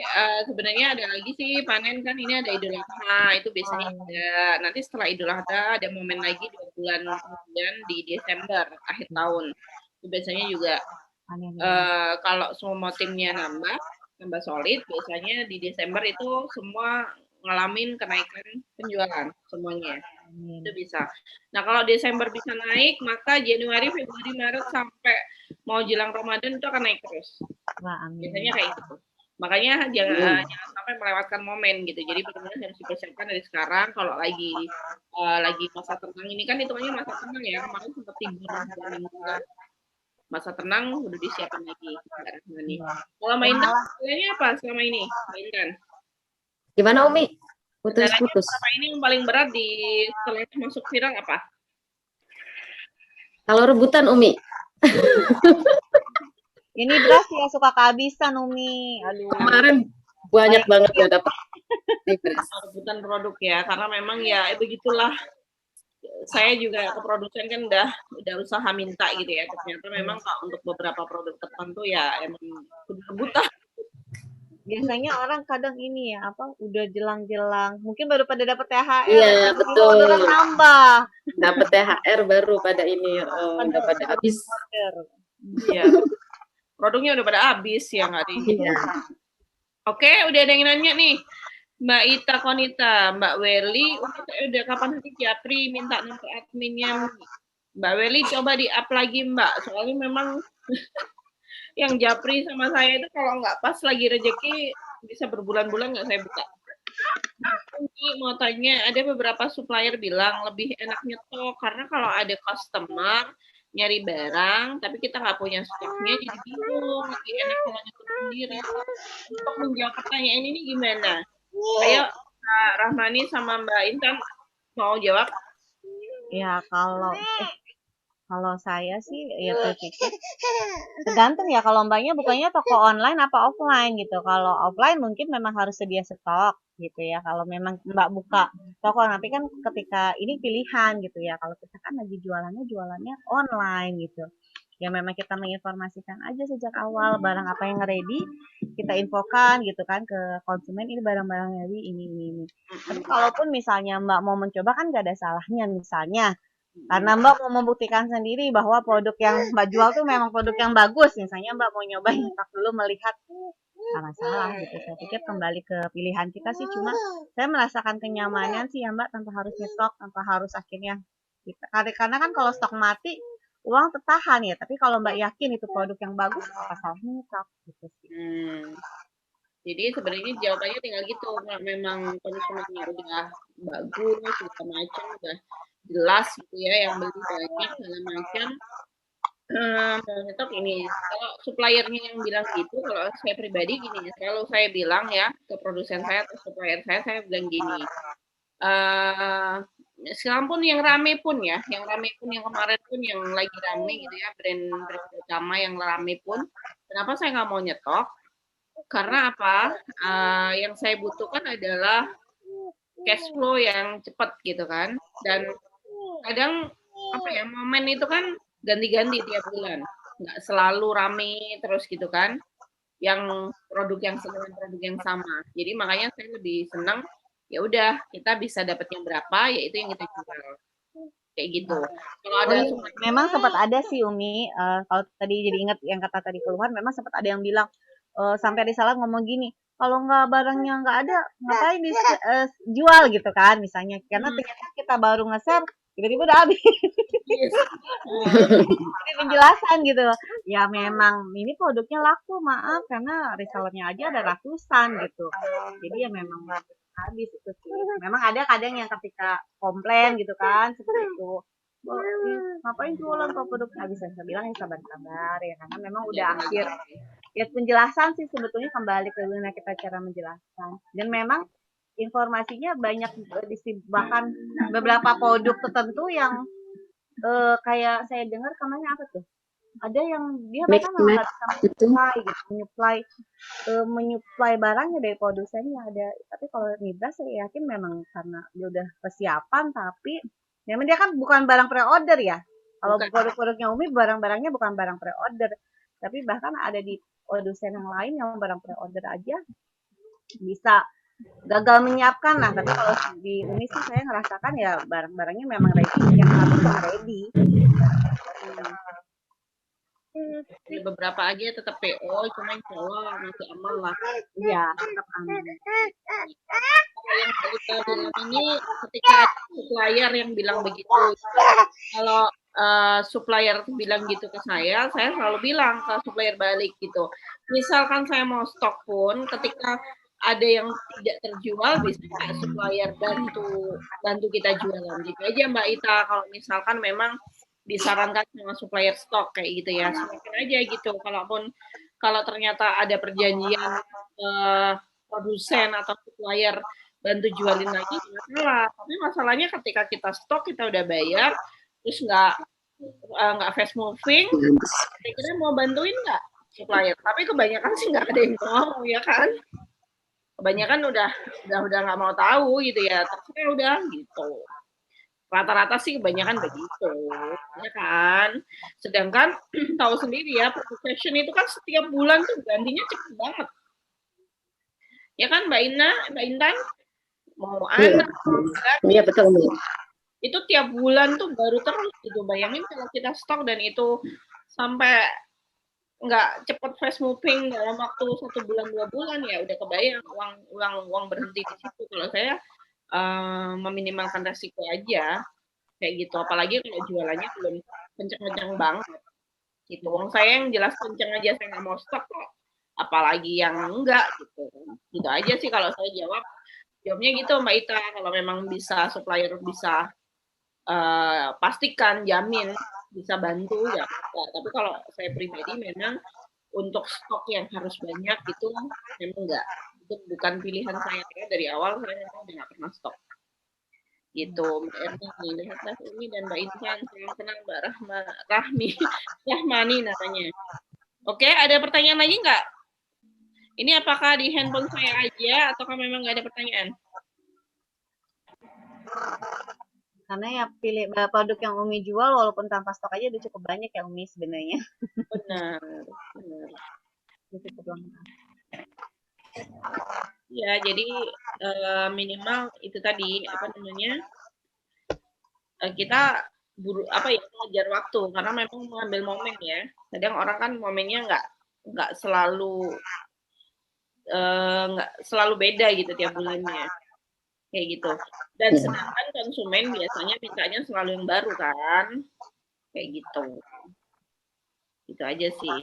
sebenarnya ada lagi sih panen kan ini ada Idul Adha itu biasanya ada. Nanti setelah Idul Adha ada momen lagi 2 bulan kemudian di Desember akhir tahun. Itu biasanya juga kalau semua timnya nambah solid, biasanya di Desember itu semua ngalamin kenaikan penjualan semuanya. Itu bisa. Nah, kalau Desember bisa naik, maka Januari, Februari, Maret sampai mau jelang Ramadan itu akan naik terus. Biasanya kayak gitu. Makanya jangan sampai melewatkan momen gitu. Jadi benar-benar harus dipersiapkan dari sekarang. Kalau lagi masa tenang ini kan hitungannya masa tenang ya. Kemarin sempat tidur masa tenang udah disiapin lagi. Kalau Mbak Intan, kendalanya apa selama ini, Mbak Intan? Gimana Umi? Putus-putus. Selama ini yang paling berat setelah masuk viral apa? Kalau rebutan Umi. Ini beras ya suka kehabisan Umi. Aduh. Kemarin banyak banget ya dapat rebutan produk ya, karena memang ya begitulah. Saya juga ke produsen kan udah usaha minta gitu ya. Ternyata memang untuk beberapa produk tertentu ya emang rebutan. Biasanya orang kadang ini ya udah jelang-jelang mungkin baru pada dapat THR. Iya betul. Orderan nambah. Dapat THR baru pada ini udah pada habis. Iya. Produknya udah pada habis ya nggak nih. Iya. Oke, udah ada yang nanya nih. Mbak Ita Konita, Mbak Weli, udah kapan nanti Japri minta nomor adminnya? Mbak Weli coba di-up lagi Mbak, soalnya memang yang Japri sama saya itu kalau nggak pas lagi rezeki bisa berbulan-bulan nggak saya buka. Ini mau tanya, ada beberapa supplier bilang lebih enak nyetok karena kalau ada customer nyari barang tapi kita nggak punya stoknya jadi bingung, lebih enak kalau nyetok sendiri. Untuk menjawab pertanyaan ini gimana? Ayo Mbak Rahmani sama Mbak Intan mau jawab? Ya kalau saya sih ya berpikir tergantung ya kalau mbaknya bukannya toko online apa offline gitu. Kalau offline mungkin memang harus sedia stok gitu ya. Kalau memang mbak buka toko, tapi kan ketika ini pilihan gitu ya. Kalau kita kan lagi jualannya online gitu. Ya memang kita menginformasikan aja sejak awal barang apa yang ready kita infokan gitu kan ke konsumen, ini barang-barang ready ini. Tapi kalaupun misalnya mbak mau mencoba kan gak ada salahnya misalnya Karena Mbak mau membuktikan sendiri bahwa produk yang Mbak jual tuh memang produk yang bagus. Misalnya Mbak mau nyobain nyetok dulu melihat nggak masalah gitu. Saya pikir kembali ke pilihan kita sih. Cuma saya merasakan kenyamanan sih ya Mbak tanpa harus nyetok, tanpa harus akhirnya kita. Karena kan kalau stok mati uang tertahan ya. Tapi kalau Mbak yakin itu produk yang bagus, apa salahnya nyetok gitu sih. Jadi sebenarnya jawabannya tinggal gitu, memang konsumennya udah bagus, segala macam, udah jelas gitu ya, yang beli banyak segala macam. Mau nyetok ini, kalau suppliernya yang bilang gitu, kalau saya pribadi gini, selalu saya bilang ya ke produsen saya atau supplier saya bilang gini, sekarang pun yang rame pun ya, yang kemarin pun yang lagi rame gitu ya, brand utama yang rame pun, kenapa saya nggak mau nyetok? Karena apa? Yang saya butuhkan adalah cash flow yang cepat gitu kan. Dan kadang apa ya, momen itu kan ganti-ganti tiap bulan, nggak selalu rame terus gitu kan. Yang produk yang sama. Jadi makanya saya lebih senang ya udah kita bisa dapat yang berapa, yaitu yang kita jual. Kayak gitu. Kalau ada memang sempat ada sih Umi, kalau tadi jadi ingat yang kata tadi keluhan, memang sempat ada yang bilang sampai ada salah ngomong gini, kalau nggak barangnya nggak ada, ngapain dijual gitu kan, misalnya. Karena ternyata kita baru nge-share, tiba-tiba udah habis. Ini penjelasan gitu. Ya memang ini produknya laku, maaf, karena resellernya aja ada ratusan gitu. Jadi ya memang habis itu sih. Memang ada kadang yang ketika komplain gitu kan, seperti itu. Ngapain jualan kalau produk nggak bisa, saya bilang ya sabar-sabar ya, karena memang udah akhir. Ya penjelasan sih sebetulnya kembali ke gimana kita cara menjelaskan. Dan memang informasinya banyak bahkan beberapa produk tertentu yang kayak saya dengar kemana apa tuh? Ada yang dia bahkan nggak bisa menyuplai barangnya dari produsennya ada. Tapi kalau Nibra saya yakin memang karena dia udah persiapan, tapi memang dia kan bukan barang pre-order ya. Kalau produk-produknya Umi barang-barangnya bukan barang pre-order, tapi bahkan ada di produsen yang lain yang barang pre-order aja bisa gagal menyiapkan. Nah, tapi kalau di Umi sih saya ngerasakan ya barang-barangnya memang ready, yang harus ready. Ada beberapa aja tetap PO, cuma insya Allah masih aman lah. Iya, tetap aman. Yang kita bilang ini ketika supplier yang bilang begitu, kalau supplier bilang gitu ke saya selalu bilang ke supplier balik gitu. Misalkan saya mau stok pun, ketika ada yang tidak terjual, bisa nggak supplier bantu kita jualan gitu aja Mbak Ita. Kalau misalkan memang disarankan sama supplier stok kayak gitu ya, silakan aja gitu. Kalau ternyata ada perjanjian produsen atau supplier bantu jualin lagi, masalah. Tapi masalahnya ketika kita stok, kita udah bayar, terus nggak fast moving, kira-kira mau bantuin nggak supplier? Tapi kebanyakan sih nggak ada yang mau ya kan. Kebanyakan udah nggak mau tahu gitu ya, terserah udah gitu. Rata-rata sih kebanyakan begitu, ya kan. Sedangkan tahu sendiri ya, produk fashion itu kan setiap bulan tuh gantinya cepet banget. Ya kan Mbak Intan? Mau anak, iya betul. Itu tiap bulan tuh baru terus gitu. Bayangin kalau kita stok dan itu sampai nggak cepet fast moving dalam waktu 1 bulan 2 bulan, ya udah kebayang uang berhenti di situ. Kalau saya meminimalkan resiko aja kayak gitu, apalagi kalau jualannya belum kenceng-kenceng banget gitu. Uang saya yang jelas kenceng aja, saya nggak mau stok kok, apalagi yang enggak gitu aja sih kalau saya jawabnya gitu Mbak Ita. Kalau memang bisa supplier bisa pastikan, jamin bisa bantu ya apa. Tapi kalau saya pribadi memang untuk stok yang harus banyak itu memang enggak, itu bukan pilihan saya ya. Dari awal saya memang udah nggak pernah stok gitu. Mbak Erni, lihatlah ini dan Mbak Intan, saya kenal Mbak Rahmani namanya. Oke, ada pertanyaan lagi nggak? Ini apakah di handphone saya aja ataukah memang nggak ada pertanyaan? Karena ya pilih produk yang Umi jual walaupun tanpa stok aja udah cukup banyak ya Umi sebenarnya. Benar. Ya, jadi minimal itu tadi apa namanya, kita mengejar waktu karena memang mengambil momen ya. Kadang orang kan momennya nggak selalu nggak selalu beda gitu tiap bulannya kayak gitu. Dan sedangkan konsumen biasanya mintanya selalu yang baru kan, kayak gitu. Itu aja sih.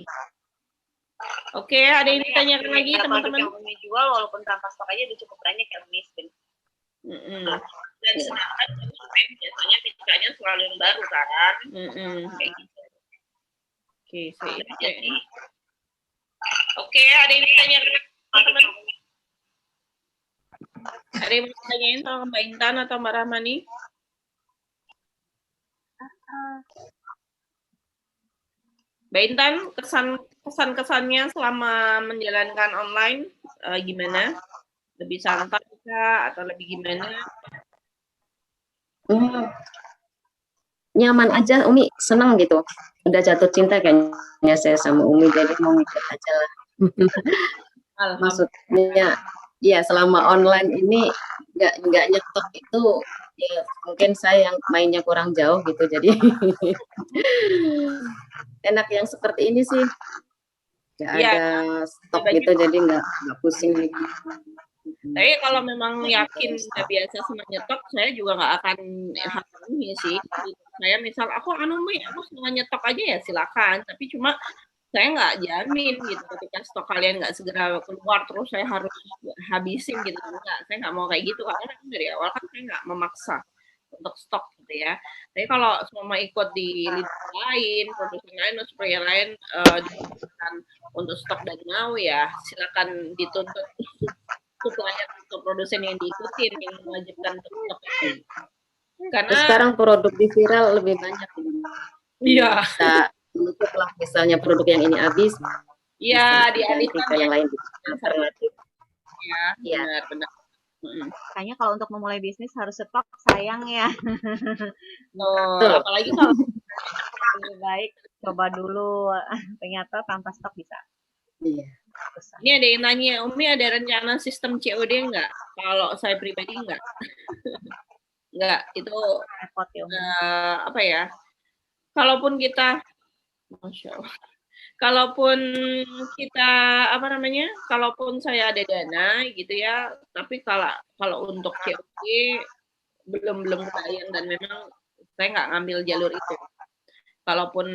Oke, ada yang ditanyakan lagi teman-teman? Yang Umi jual walaupun tanpa stok aja udah cukup banyak ya Umi. Dan sedangkan konsumen biasanya mintanya selalu yang baru kan, kayak gitu. Oke, Oke, ada yang ditanyakan lagi teman-teman? Ada yang mau ditanyain sama Mbak Intan atau Mbak Rahmani? Mbak Intan, kesan-kesannya selama menjalankan online gimana? Lebih santai kah atau lebih gimana? Nyaman aja, Umi senang gitu. Udah jatuh cinta kayaknya saya sama Umi, jadi mau ikut aja lah. Maksudnya, ya selama online ini nggak nyetok itu, ya mungkin saya yang mainnya kurang jauh gitu, jadi enak yang seperti ini sih. Nggak ada stok gitu, jadi nggak pusing lagi. Tapi kalau memang yakin udah biasa sama nyetok, saya juga nggak akan ini sih. Saya misal aku setengah nyetok aja ya silakan. Tapi cuma saya nggak jamin gitu ketika stok kalian nggak segera keluar terus saya harus habisin gitu. Enggak, saya nggak mau kayak gitu karena dari awal kan saya nggak memaksa untuk stok gitu ya. Tapi kalau semua ikut di lini lain, produsen lain, supplier lain untuk stok dan mau ya silakan dituntut supplier atau produsen yang diikutin yang mewajibkan untuk stok itu. Karena sekarang produk di viral lebih banyak. Iya. Bisa menutup lah misalnya produk yang ini habis. Iya, dialihkan ke yang lain. Alternatif. Ya, benar. Kayaknya kalau untuk memulai bisnis harus stok, sayang ya. Apalagi kalau lebih baik coba dulu, ternyata tanpa stok bisa. Iya. Ini ada yang nanya, Umi ada rencana sistem COD nggak? Kalau saya pribadi nggak. Nggak, itu repot ya. Apa ya? Kalaupun kita, Masya Allah. Kalaupun kita kalaupun saya ada dana gitu ya, tapi kalau untuk COD belum kebayang dan memang saya nggak ngambil jalur itu. Kalaupun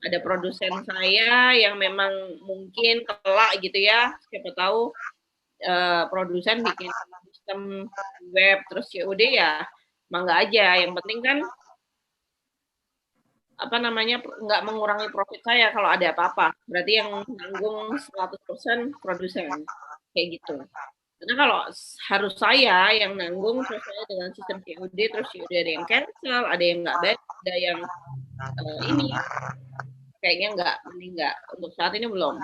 ada produsen saya yang memang mungkin kelak gitu ya, siapa tahu produsen bikin sistem web terus COD ya, mangga aja. Yang penting kan nggak mengurangi profit saya kalau ada apa-apa. Berarti yang nanggung 100% produsen. Kayak gitu. Karena kalau harus saya yang nanggung, terus saya dengan sistem COD, terus COD ada yang cancel, ada yang nggak baik, ada yang ini. Kayaknya nggak. Untuk saat ini belum.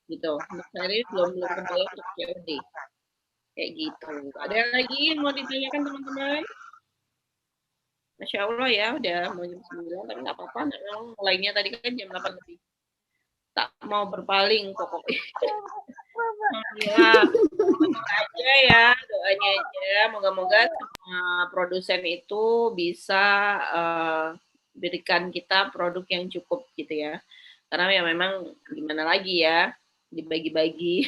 Gitu. Untuk saat ini belum kebayang untuk COD. Kayak gitu. Ada lagi yang mau ditanyakan teman-teman? Masya Allah ya, udah mau jam 9, tapi nggak apa-apa, memang mulainya tadi kan jam 8 lebih. Tak mau berpaling pokoknya. Ya, semoga aja ya, doanya aja, moga-moga semua produsen itu bisa berikan kita produk yang cukup gitu ya. Karena ya memang gimana lagi ya, dibagi-bagi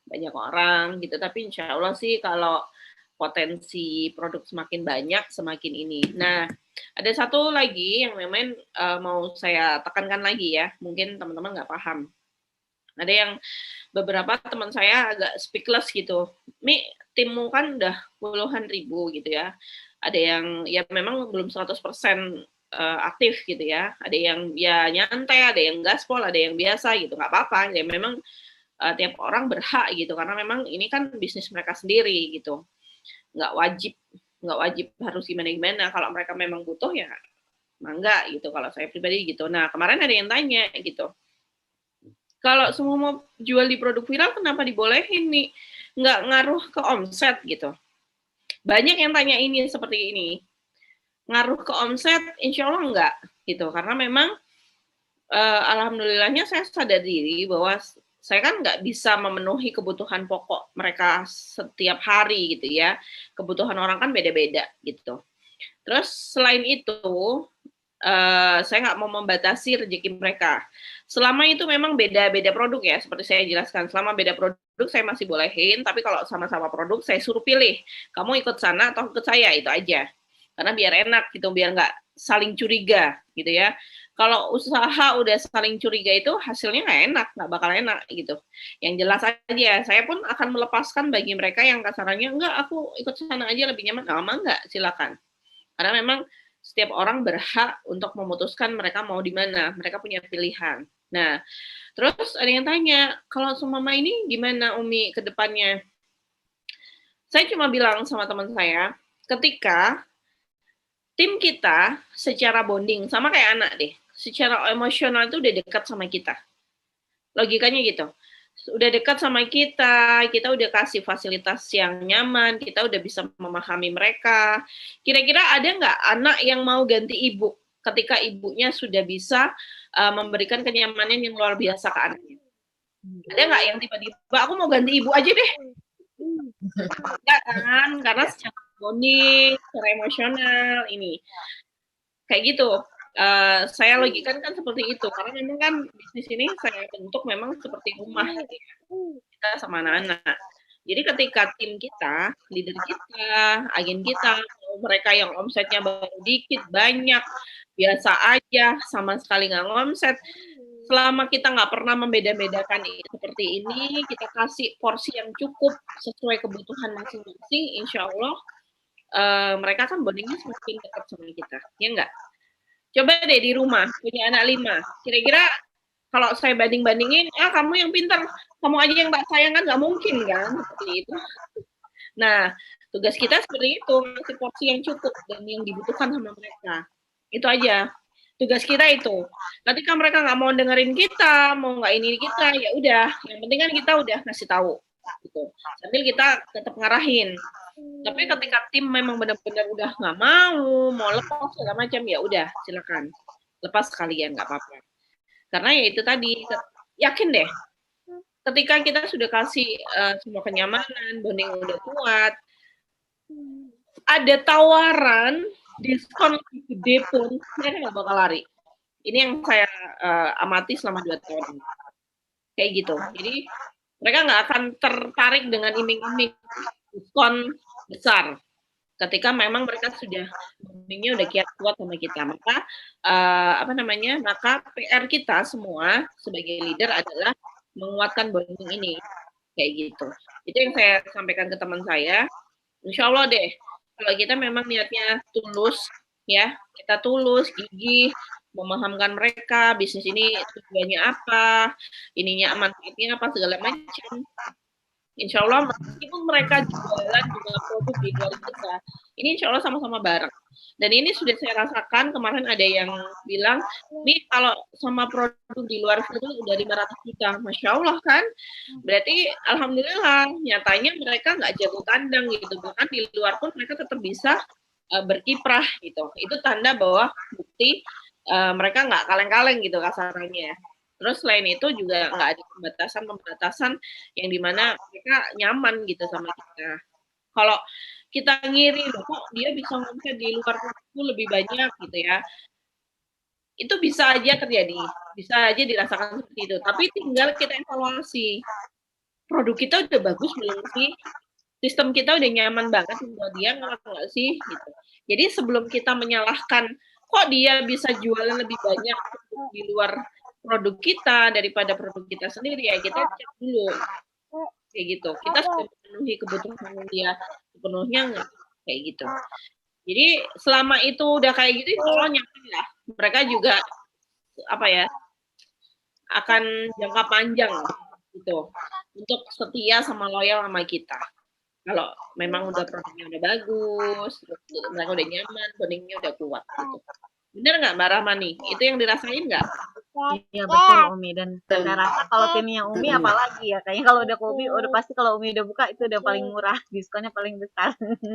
banyak orang gitu, tapi insya Allah sih kalau potensi produk semakin banyak, semakin ini. Nah, ada satu lagi yang memang mau saya tekankan lagi ya, mungkin teman-teman nggak paham. Ada yang beberapa teman saya agak speechless gitu. Mi, timmu kan udah puluhan ribu gitu ya. Ada yang ya memang belum 100% aktif gitu ya. Ada yang ya nyantai, ada yang gaspol, ada yang biasa gitu. Nggak apa-apa, ya memang tiap orang berhak gitu. Karena memang ini kan bisnis mereka sendiri gitu. Nggak wajib harus gimana kalau mereka memang butuh ya mangga gitu kalau saya pribadi gitu. Nah kemarin ada yang tanya gitu, kalau semua mau jual di produk viral kenapa dibolehin nih, nggak ngaruh ke omset gitu. Banyak yang tanya ini seperti ini, ngaruh ke omset insya Allah enggak gitu, karena memang alhamdulillahnya saya sadar diri bahwa saya kan nggak bisa memenuhi kebutuhan pokok mereka setiap hari gitu ya. Kebutuhan orang kan beda-beda gitu. Terus selain itu, saya nggak mau membatasi rezeki mereka. Selama itu memang beda-beda produk ya, seperti saya jelaskan. Selama beda produk saya masih bolehin, tapi kalau sama-sama produk saya suruh pilih. Kamu ikut sana atau ikut saya, itu aja. Karena biar enak gitu, biar nggak saling curiga gitu ya. Kalau usaha udah saling curiga itu hasilnya nggak enak, nggak bakal enak gitu. Yang jelas aja, saya pun akan melepaskan bagi mereka yang kasarannya, enggak, aku ikut sana aja lebih nyaman. Lama enggak, silakan. Karena memang setiap orang berhak untuk memutuskan mereka mau di mana, mereka punya pilihan. Nah, terus ada yang tanya, kalau Sumama ini gimana Umi ke depannya? Saya cuma bilang sama teman saya, ketika tim kita secara bonding, sama kayak anak deh, secara emosional itu udah dekat sama kita. Logikanya gitu. Udah dekat sama kita udah kasih fasilitas yang nyaman, kita udah bisa memahami mereka. Kira-kira ada nggak anak yang mau ganti ibu ketika ibunya sudah bisa memberikan kenyamanan yang luar biasa ke anaknya? Ada nggak yang tiba-tiba, aku mau ganti ibu aja deh? Enggak kan? Karena secara bonding, secara emosional, ini. Kayak gitu. Saya logikan kan seperti itu, karena memang kan bisnis ini saya bentuk memang seperti rumah gitu ya, kita sama anak-anak. Jadi ketika tim kita, leader kita, agen kita, mereka yang omsetnya baru dikit, banyak, biasa aja, sama sekali nggak ngomset, selama kita nggak pernah membeda-bedakan seperti ini, kita kasih porsi yang cukup sesuai kebutuhan masing-masing, insya Allah mereka kan bondingnya semakin dekat sama kita, ya nggak? Coba deh di rumah, punya anak 5. Kira-kira kalau saya banding-bandingin, kamu yang pintar, kamu aja yang tak sayang kan nggak mungkin kan, seperti itu. Nah, tugas kita seperti itu, ngasih porsi yang cukup dan yang dibutuhkan sama mereka. Itu aja. Tugas kita itu. Ketika mereka nggak mau dengerin kita, mau nggak ini kita, ya udah. Yang penting kan kita udah ngasih tahu. Gitu. Sambil kita tetap ngarahin. Tapi ketika tim memang benar-benar udah nggak mau lepas segala macam, ya udah silakan lepas sekalian, nggak apa-apa. Karena ya itu tadi, yakin deh, ketika kita sudah kasih semua kenyamanan, bonding udah kuat, ada tawaran diskon lebih gede pun mereka nggak bakal lari. Ini yang saya amati selama 2 tahun. Kayak gitu. Jadi mereka nggak akan tertarik dengan iming-iming diskon besar. Ketika memang mereka sudah bondingnya udah kuat sama kita, maka maka PR kita semua sebagai leader adalah menguatkan bonding ini, kayak gitu. Itu yang saya sampaikan ke teman saya. Insya Allah deh, kalau kita memang niatnya tulus, ya kita tulus, gigih, memahamkan mereka bisnis ini tujuannya apa, ininya manfaatnya apa, segala macam. Insya Allah meskipun mereka jualan juga produk di luar kita, ini insya Allah sama-sama bareng. Dan ini sudah saya rasakan, kemarin ada yang bilang, nih kalau sama produk di luar itu udah 500 juta, Masya Allah kan? Berarti Alhamdulillah, nyatanya mereka nggak jago kandang gitu, bahkan di luar pun mereka tetap bisa berkiprah gitu. Itu tanda bahwa bukti mereka nggak kaleng-kaleng gitu kasarnya. Terus selain itu juga nggak ada pembatasan yang dimana mereka nyaman gitu sama kita. Kalau kita ngiri, kok dia bisa ngomset di luar itu lebih banyak gitu ya. Itu bisa aja terjadi, bisa aja dirasakan seperti itu. Tapi tinggal kita evaluasi. Produk kita udah bagus belum sih? Sistem kita udah nyaman banget buat dia nggak sih? Gitu. Jadi sebelum kita menyalahkan, kok dia bisa jualan lebih banyak di luar produk kita daripada produk kita sendiri, ya kita cek dulu kayak gitu, kita sudah memenuhi kebutuhan dia sepenuhnya nggak, kayak gitu. Jadi selama itu udah kayak gitu, kalau nyaman lah, mereka juga akan jangka panjang gitu untuk setia sama loyal sama kita. Kalau memang udah produknya udah bagus, mereka udah nyaman, bondingnya udah kuat gitu. Bener nggak Mbak Rahmani? Itu yang dirasain nggak? Iya betul Umi, dan saya rasa kalau timnya Umi apalagi ya, kayaknya kalau udah ke Umi udah pasti, kalau Umi udah buka itu udah paling murah, diskonnya paling besar. Dan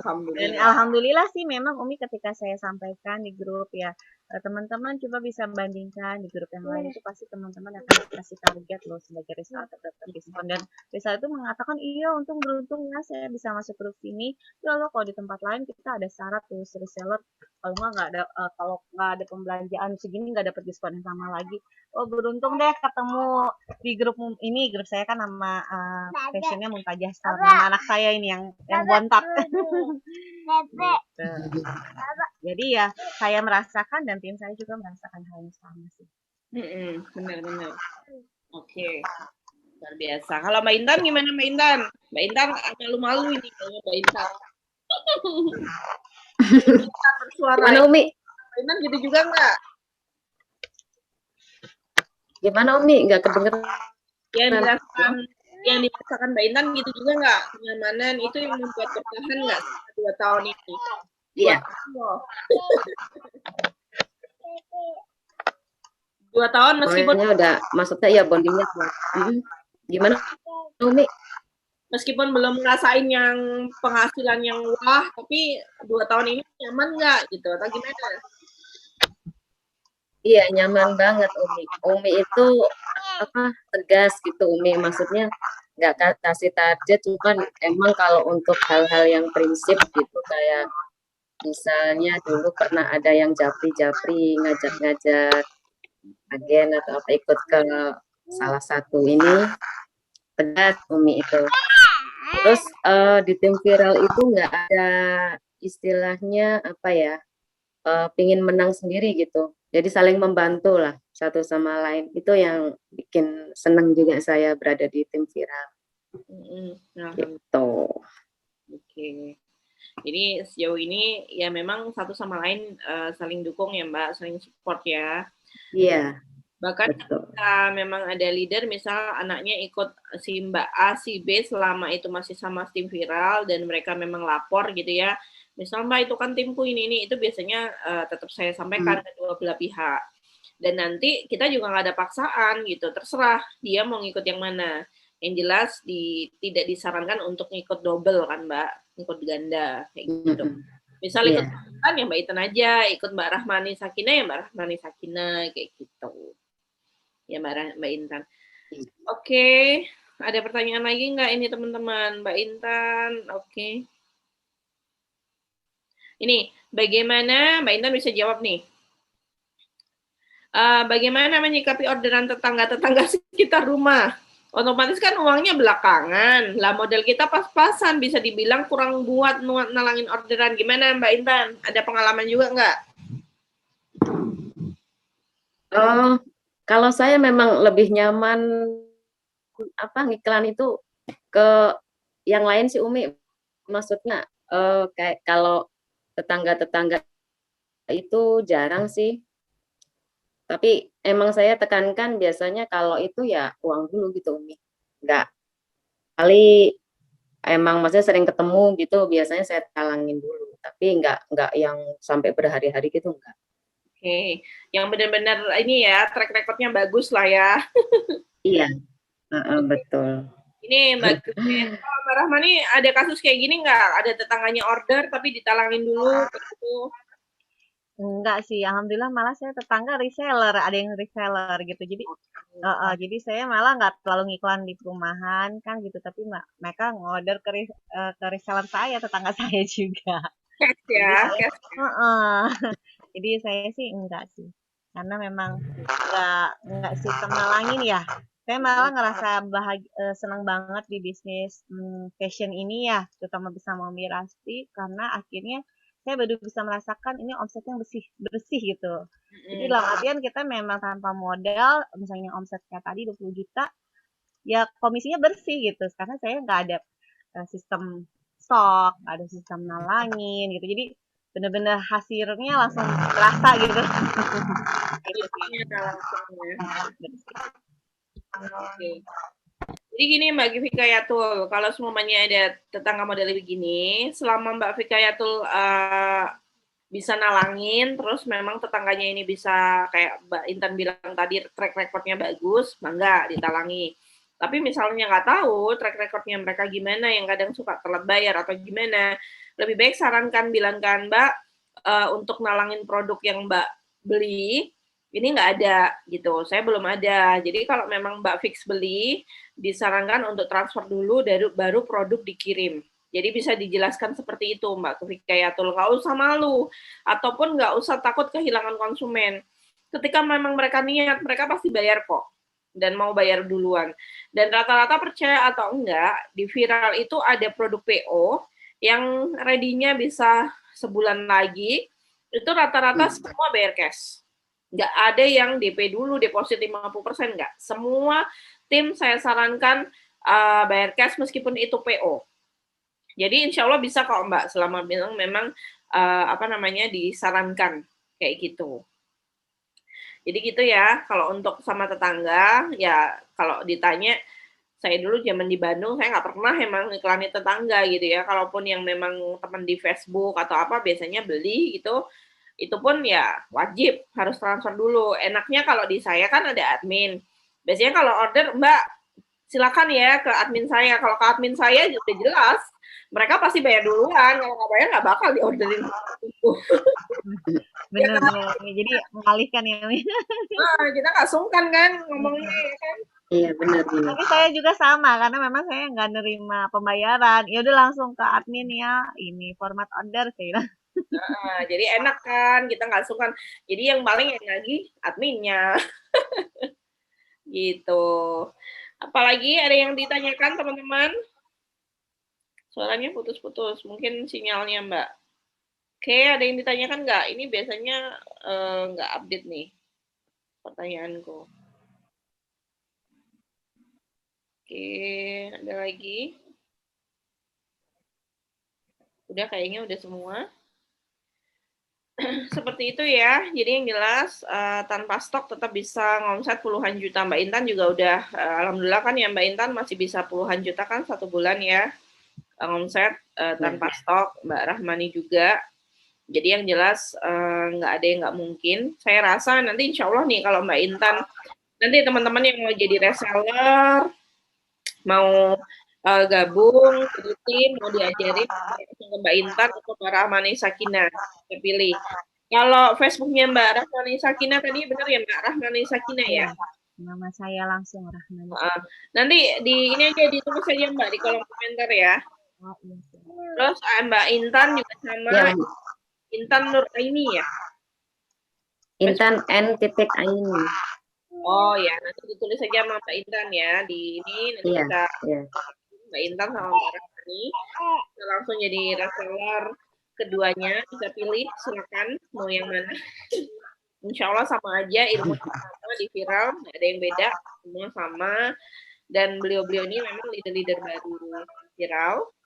Alhamdulillah. alhamdulillah sih memang Umi ketika saya sampaikan di grup ya, teman-teman coba bisa bandingkan di grup yang lain itu pasti teman-teman akan dikasih target loh sebagai result atau diskon dan result itu mengatakan iya untung beruntung ya saya bisa masuk grup ini ya loh kalau di tempat lain kita ada syarat tuh reseller kalau nggak ada kalau nggak ada pembelanjaan segini nggak dapat diskon yang sama lagi. Oh beruntung deh ketemu di grup ini grup saya kan nama fashionnya Muntajah Store nama anak saya ini yang bontot. Gitu. Jadi ya saya merasakan dan tim saya juga merasakan hal yang sama sih. Benar-benar. Oke. Luar biasa. Kalau Mbak Intan gimana Mbak Intan? Mbak Intan malu-malu ini kalau Mbak Intan. Bersuara. Gimana Umi? Mbak Intan gitu juga nggak? Gimana Umi? Nggak kedengeran. Yang dirasakan Mbak Intan gitu juga nggak? Kenyamanan itu yang membuat bertahan nggak 2 tahun ini? Iya. 2 tahun meskipun udah maksudnya ya bondingnya kuat. Gimana Umi? Meskipun belum ngerasain yang penghasilan yang wah, tapi 2 tahun ini nyaman nggak gitu atau gimana? Iya nyaman banget Umi. Umi itu tegas gitu Umi, maksudnya nggak kasih target, cuman emang kalau untuk hal-hal yang prinsip gitu kayak misalnya dulu pernah ada yang japri ngajak agen atau apa ikut ke salah satu ini tegas Umi itu. Terus di tim viral itu nggak ada istilahnya apa ya pingin menang sendiri gitu. Jadi saling membantu lah satu sama lain. Itu yang bikin seneng juga saya berada di tim viral. Gitu. Oke. Jadi sejauh ini ya memang satu sama lain saling dukung ya Mbak, saling support ya. Iya. Bahkan ketika memang ada leader, misal anaknya ikut si Mbak A, si B selama itu masih sama tim viral dan mereka memang lapor gitu ya. Misal Mbak itu kan timku ini itu biasanya tetap saya sampaikan ke dua belah pihak. Dan nanti kita juga nggak ada paksaan gitu, terserah dia mau ngikut yang mana. Yang jelas tidak disarankan untuk ngikut double kan Mbak, ngikut ganda kayak gitu. Misal ikut Mbak Intan ya Mbak Intan aja, ikut Mbak Rahmani Sakinah ya Mbak Rahmani Sakinah kayak gitu. Ya Mbak Intan. Oke, ada pertanyaan lagi nggak ini teman-teman? Mbak Intan, oke. Ini, bagaimana, Mbak Intan bisa jawab nih. Bagaimana menyikapi orderan tetangga-tetangga sekitar rumah? Otomatis kan uangnya belakangan. Lah model kita pas-pasan, bisa dibilang kurang buat nalangin orderan. Gimana Mbak Intan? Ada pengalaman juga nggak? Kalau saya memang lebih nyaman ngiklan itu ke yang lain sih Umi, maksudnya kayak kalau tetangga-tetangga itu jarang sih, tapi emang saya tekankan biasanya kalau itu ya uang dulu gitu Umi, nggak kali emang maksudnya sering ketemu gitu biasanya saya talangin dulu, tapi nggak yang sampai berhari-hari gitu enggak. Oke, yang benar-benar ini ya, track record-nya bagus lah ya. Iya, betul. Ini Mbak Rahmani ada kasus kayak gini nggak? Ada tetangganya order tapi ditalangin dulu gitu? Enggak sih, alhamdulillah malah saya tetangga reseller, ada yang reseller gitu. Jadi jadi saya malah nggak terlalu ngiklan di perumahan kan gitu, tapi mereka ngorder ke reseller saya, tetangga saya juga. Cash ya. Jadi saya sih enggak sih, karena memang enggak sistem nalangin ya. Saya malah ngerasa senang banget di bisnis fashion ini ya, terutama bersama Umi Rasti, karena akhirnya saya baru bisa merasakan ini omsetnya bersih gitu. Jadi dalam artian kita memang tanpa modal, misalnya omset kayak tadi 20 juta, ya komisinya bersih gitu. Karena saya nggak ada sistem stok, nggak ada sistem nalangin gitu. Jadi benar-benar hasilnya langsung terasa gitu. Oke. Jadi gini Mbak Fikayatul, kalau semuanya ada tetangga model begini, selama Mbak Fikayatul bisa nalangin, terus memang tetangganya ini bisa kayak Mbak Intan bilang tadi track recordnya bagus, bangga ditalangi. Tapi misalnya nggak tahu track recordnya mereka gimana, yang kadang suka telat bayar atau gimana, lebih baik sarankan bilangkan Mbak untuk nalangin produk yang Mbak beli, ini nggak ada gitu. Saya belum ada. Jadi kalau memang Mbak fix beli, disarankan untuk transfer dulu baru produk dikirim. Jadi bisa dijelaskan seperti itu Mbak Kifikayatul. Nggak usah malu ataupun nggak usah takut kehilangan konsumen. Ketika memang mereka niat, mereka pasti bayar kok dan mau bayar duluan. Dan rata-rata percaya atau enggak, di viral itu ada produk PO yang ready-nya bisa sebulan lagi, itu rata-rata semua bayar cash. Nggak ada yang DP dulu, deposit 50%, nggak. Semua tim saya sarankan bayar cash meskipun itu PO. Jadi insya Allah bisa kok Mbak, selama bilang memang disarankan kayak gitu. Jadi gitu ya, kalau untuk sama tetangga, ya kalau ditanya, saya dulu zaman di Bandung, saya nggak pernah emang iklanin tetangga gitu ya, kalaupun yang memang teman di Facebook atau apa, biasanya beli gitu, itu pun ya wajib harus transfer dulu. Enaknya kalau di saya kan ada admin, biasanya kalau order, Mbak, silakan ya ke admin saya, kalau ke admin saya udah jelas, mereka pasti bayar duluan, kalau nggak bayar nggak bakal diorderin. Benar-benar. Jadi mengalihkan ya. Kita nggak sungkan kan ngomongnya ya kan. Iya benar. Tapi saya juga sama karena memang saya nggak nerima pembayaran. Ya udah langsung ke admin ya. Ini format order saya. Jadi enak kan, kita nggak sungkan. Jadi yang paling enak lagi adminnya. Gitu. Apalagi ada yang ditanyakan teman-teman? Suaranya putus-putus, mungkin sinyalnya Mbak. Oke, ada yang ditanyakan nggak? Ini biasanya nggak update nih pertanyaanku. Oke, ada lagi? Udah kayaknya udah semua. Seperti itu ya. Jadi yang jelas tanpa stok tetap bisa ngomset puluhan juta. Mbak Intan juga udah alhamdulillah kan ya Mbak Intan masih bisa puluhan juta kan 1 bulan ya ngomset tanpa stok. Mbak Rahmani juga. Jadi yang jelas nggak ada yang nggak mungkin. Saya rasa nanti insya Allah nih kalau Mbak Intan, nanti teman-teman yang mau jadi reseller, mau gabung di tim, mau diajarin ke Mbak Intan atau Mbak Rahmani Sakinah, saya pilih. Kalau Facebooknya Mbak Rahmani Sakinah tadi benar ya Mbak Rahmani Sakinah ya? Nama saya langsung Rahmani. Nanti di ini aja ditulis saja Mbak di kolom komentar ya. Terus Mbak Intan juga sama ya. Intan Nur Aini ya? Intan N.Aini. Oh ya, nanti ditulis saja sama Mbak Intan ya di ini nanti kita Mbak Intan sama Mbak Rahmani kita langsung jadi reseller keduanya, bisa pilih silakan mau yang mana. Insya Allah sama aja, ilmu sama di viral, nggak ada yang beda, semua sama. Dan beliau-beliau ini memang leader-leader baru viral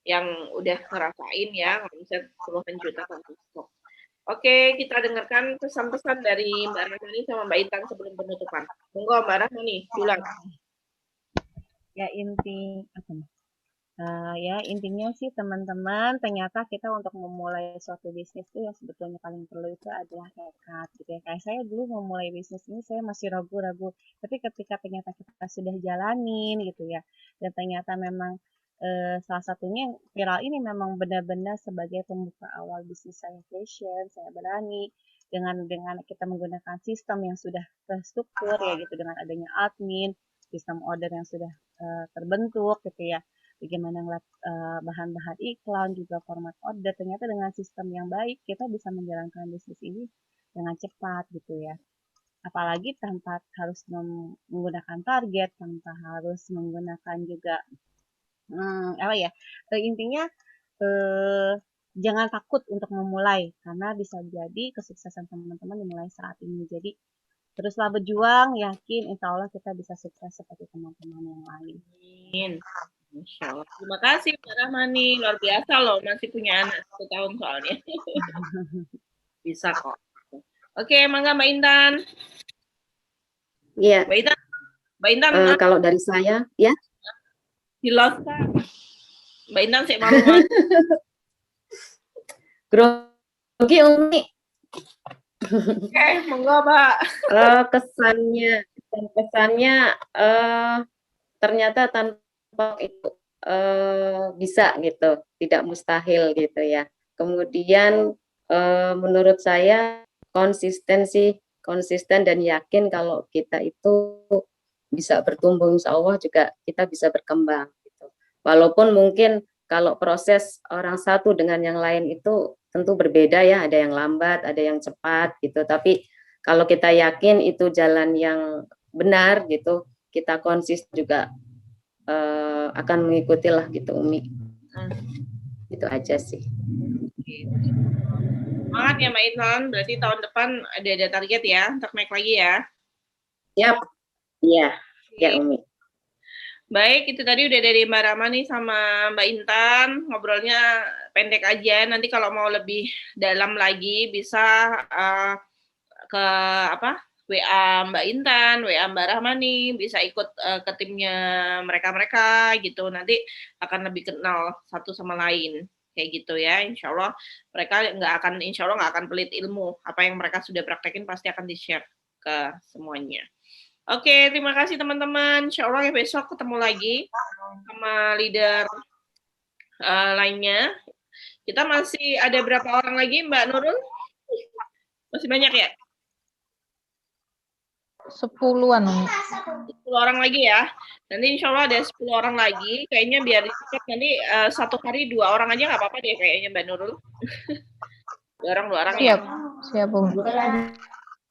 yang udah ngerasain ya omset puluhan juta tanpa stok. Oke, kita dengarkan pesan-pesan dari Mbak Rahmani sama Mbak Intan sebelum penutupan. Monggo Mbak Rahmani, bilang. Ya intinya sih teman-teman, ternyata kita untuk memulai suatu bisnis itu yang sebetulnya paling perlu itu adalah tekad gitu ya. Kayak saya dulu memulai bisnis ini saya masih ragu-ragu, tapi ketika ternyata kita sudah jalanin gitu ya, dan ternyata memang salah satunya viral ini memang benar-benar sebagai pembuka awal bisnis saya fashion, saya berani dengan kita menggunakan sistem yang sudah terstruktur ya gitu, dengan adanya admin, sistem order yang sudah terbentuk gitu ya. Bagaimana ngeliat bahan-bahan iklan, juga format order, ternyata dengan sistem yang baik kita bisa menjalankan bisnis ini dengan cepat gitu ya. Apalagi tanpa harus menggunakan target, tanpa harus menggunakan juga intinya jangan takut untuk memulai karena bisa jadi kesuksesan teman-teman dimulai saat ini. Jadi teruslah berjuang, yakin insya Allah kita bisa sukses seperti teman-teman yang lain. Amin. Insya Allah. Terima kasih Mbak Rahmani, luar biasa loh, masih punya anak 1 tahun soalnya. Bisa kok. Oke, mangga Mbak Intan. Iya. Mbak Intan. Kalau dari saya, ya. Silakan. Mbak Intan sih malu. Grogi Umi. Oke, monggo Mbak. Kesannya ternyata tanpa itu bisa gitu, tidak mustahil gitu ya. Kemudian menurut saya konsisten dan yakin kalau kita itu bisa bertumbuh, insya Allah juga kita bisa berkembang gitu. Walaupun mungkin kalau proses orang satu dengan yang lain itu tentu berbeda ya, ada yang lambat, ada yang cepat gitu. Tapi kalau kita yakin itu jalan yang benar gitu, kita konsisten juga akan mengikuti lah gitu Umi. Itu aja sih. Semangat ya Mbak Intan, berarti tahun depan ada target ya untuk naik lagi ya. Siap. Iya, ya Umi. Baik, itu tadi udah dari Mbak Rama nih sama Mbak Intan, ngobrolnya pendek aja. Nanti kalau mau lebih dalam lagi bisa ke WA Mbak Intan, WA Mbak Rahma nih, bisa ikut ke timnya mereka-mereka gitu. Nanti akan lebih kenal satu sama lain kayak gitu ya. Insya Allah mereka insya Allah nggak akan pelit ilmu. Apa yang mereka sudah praktekin pasti akan di-share ke semuanya. Oke, terima kasih teman-teman. Insya Allah ya besok ketemu lagi sama leader lainnya. Kita masih ada berapa orang lagi, Mbak Nurul? Masih banyak ya? 10-an. 10 orang lagi ya. Nanti insya Allah ada 10 orang lagi. Kayaknya biar cepat nanti satu hari 2 orang aja nggak apa-apa deh kayaknya Mbak Nurul. 2 orang Siap, ya. siap Bu.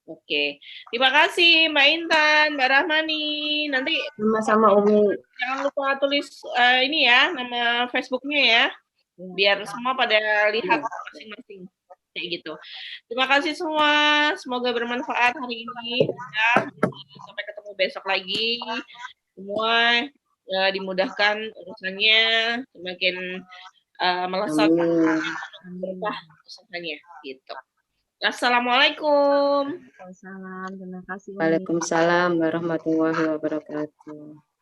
Oke, terima kasih Mbak Intan, Mbak Rahmani. Nanti sama-sama Umi. Jangan lupa tulis ini ya, nama Facebooknya ya, biar semua pada lihat masing-masing kayak gitu. Terima kasih semua, semoga bermanfaat hari ini. Ya. Sampai ketemu besok lagi. Semua dimudahkan urusannya, semakin melesat berkah usahanya gitu. Assalamualaikum. Waalaikumsalam. Terima kasih. Waalaikumsalam warahmatullahi wabarakatuh.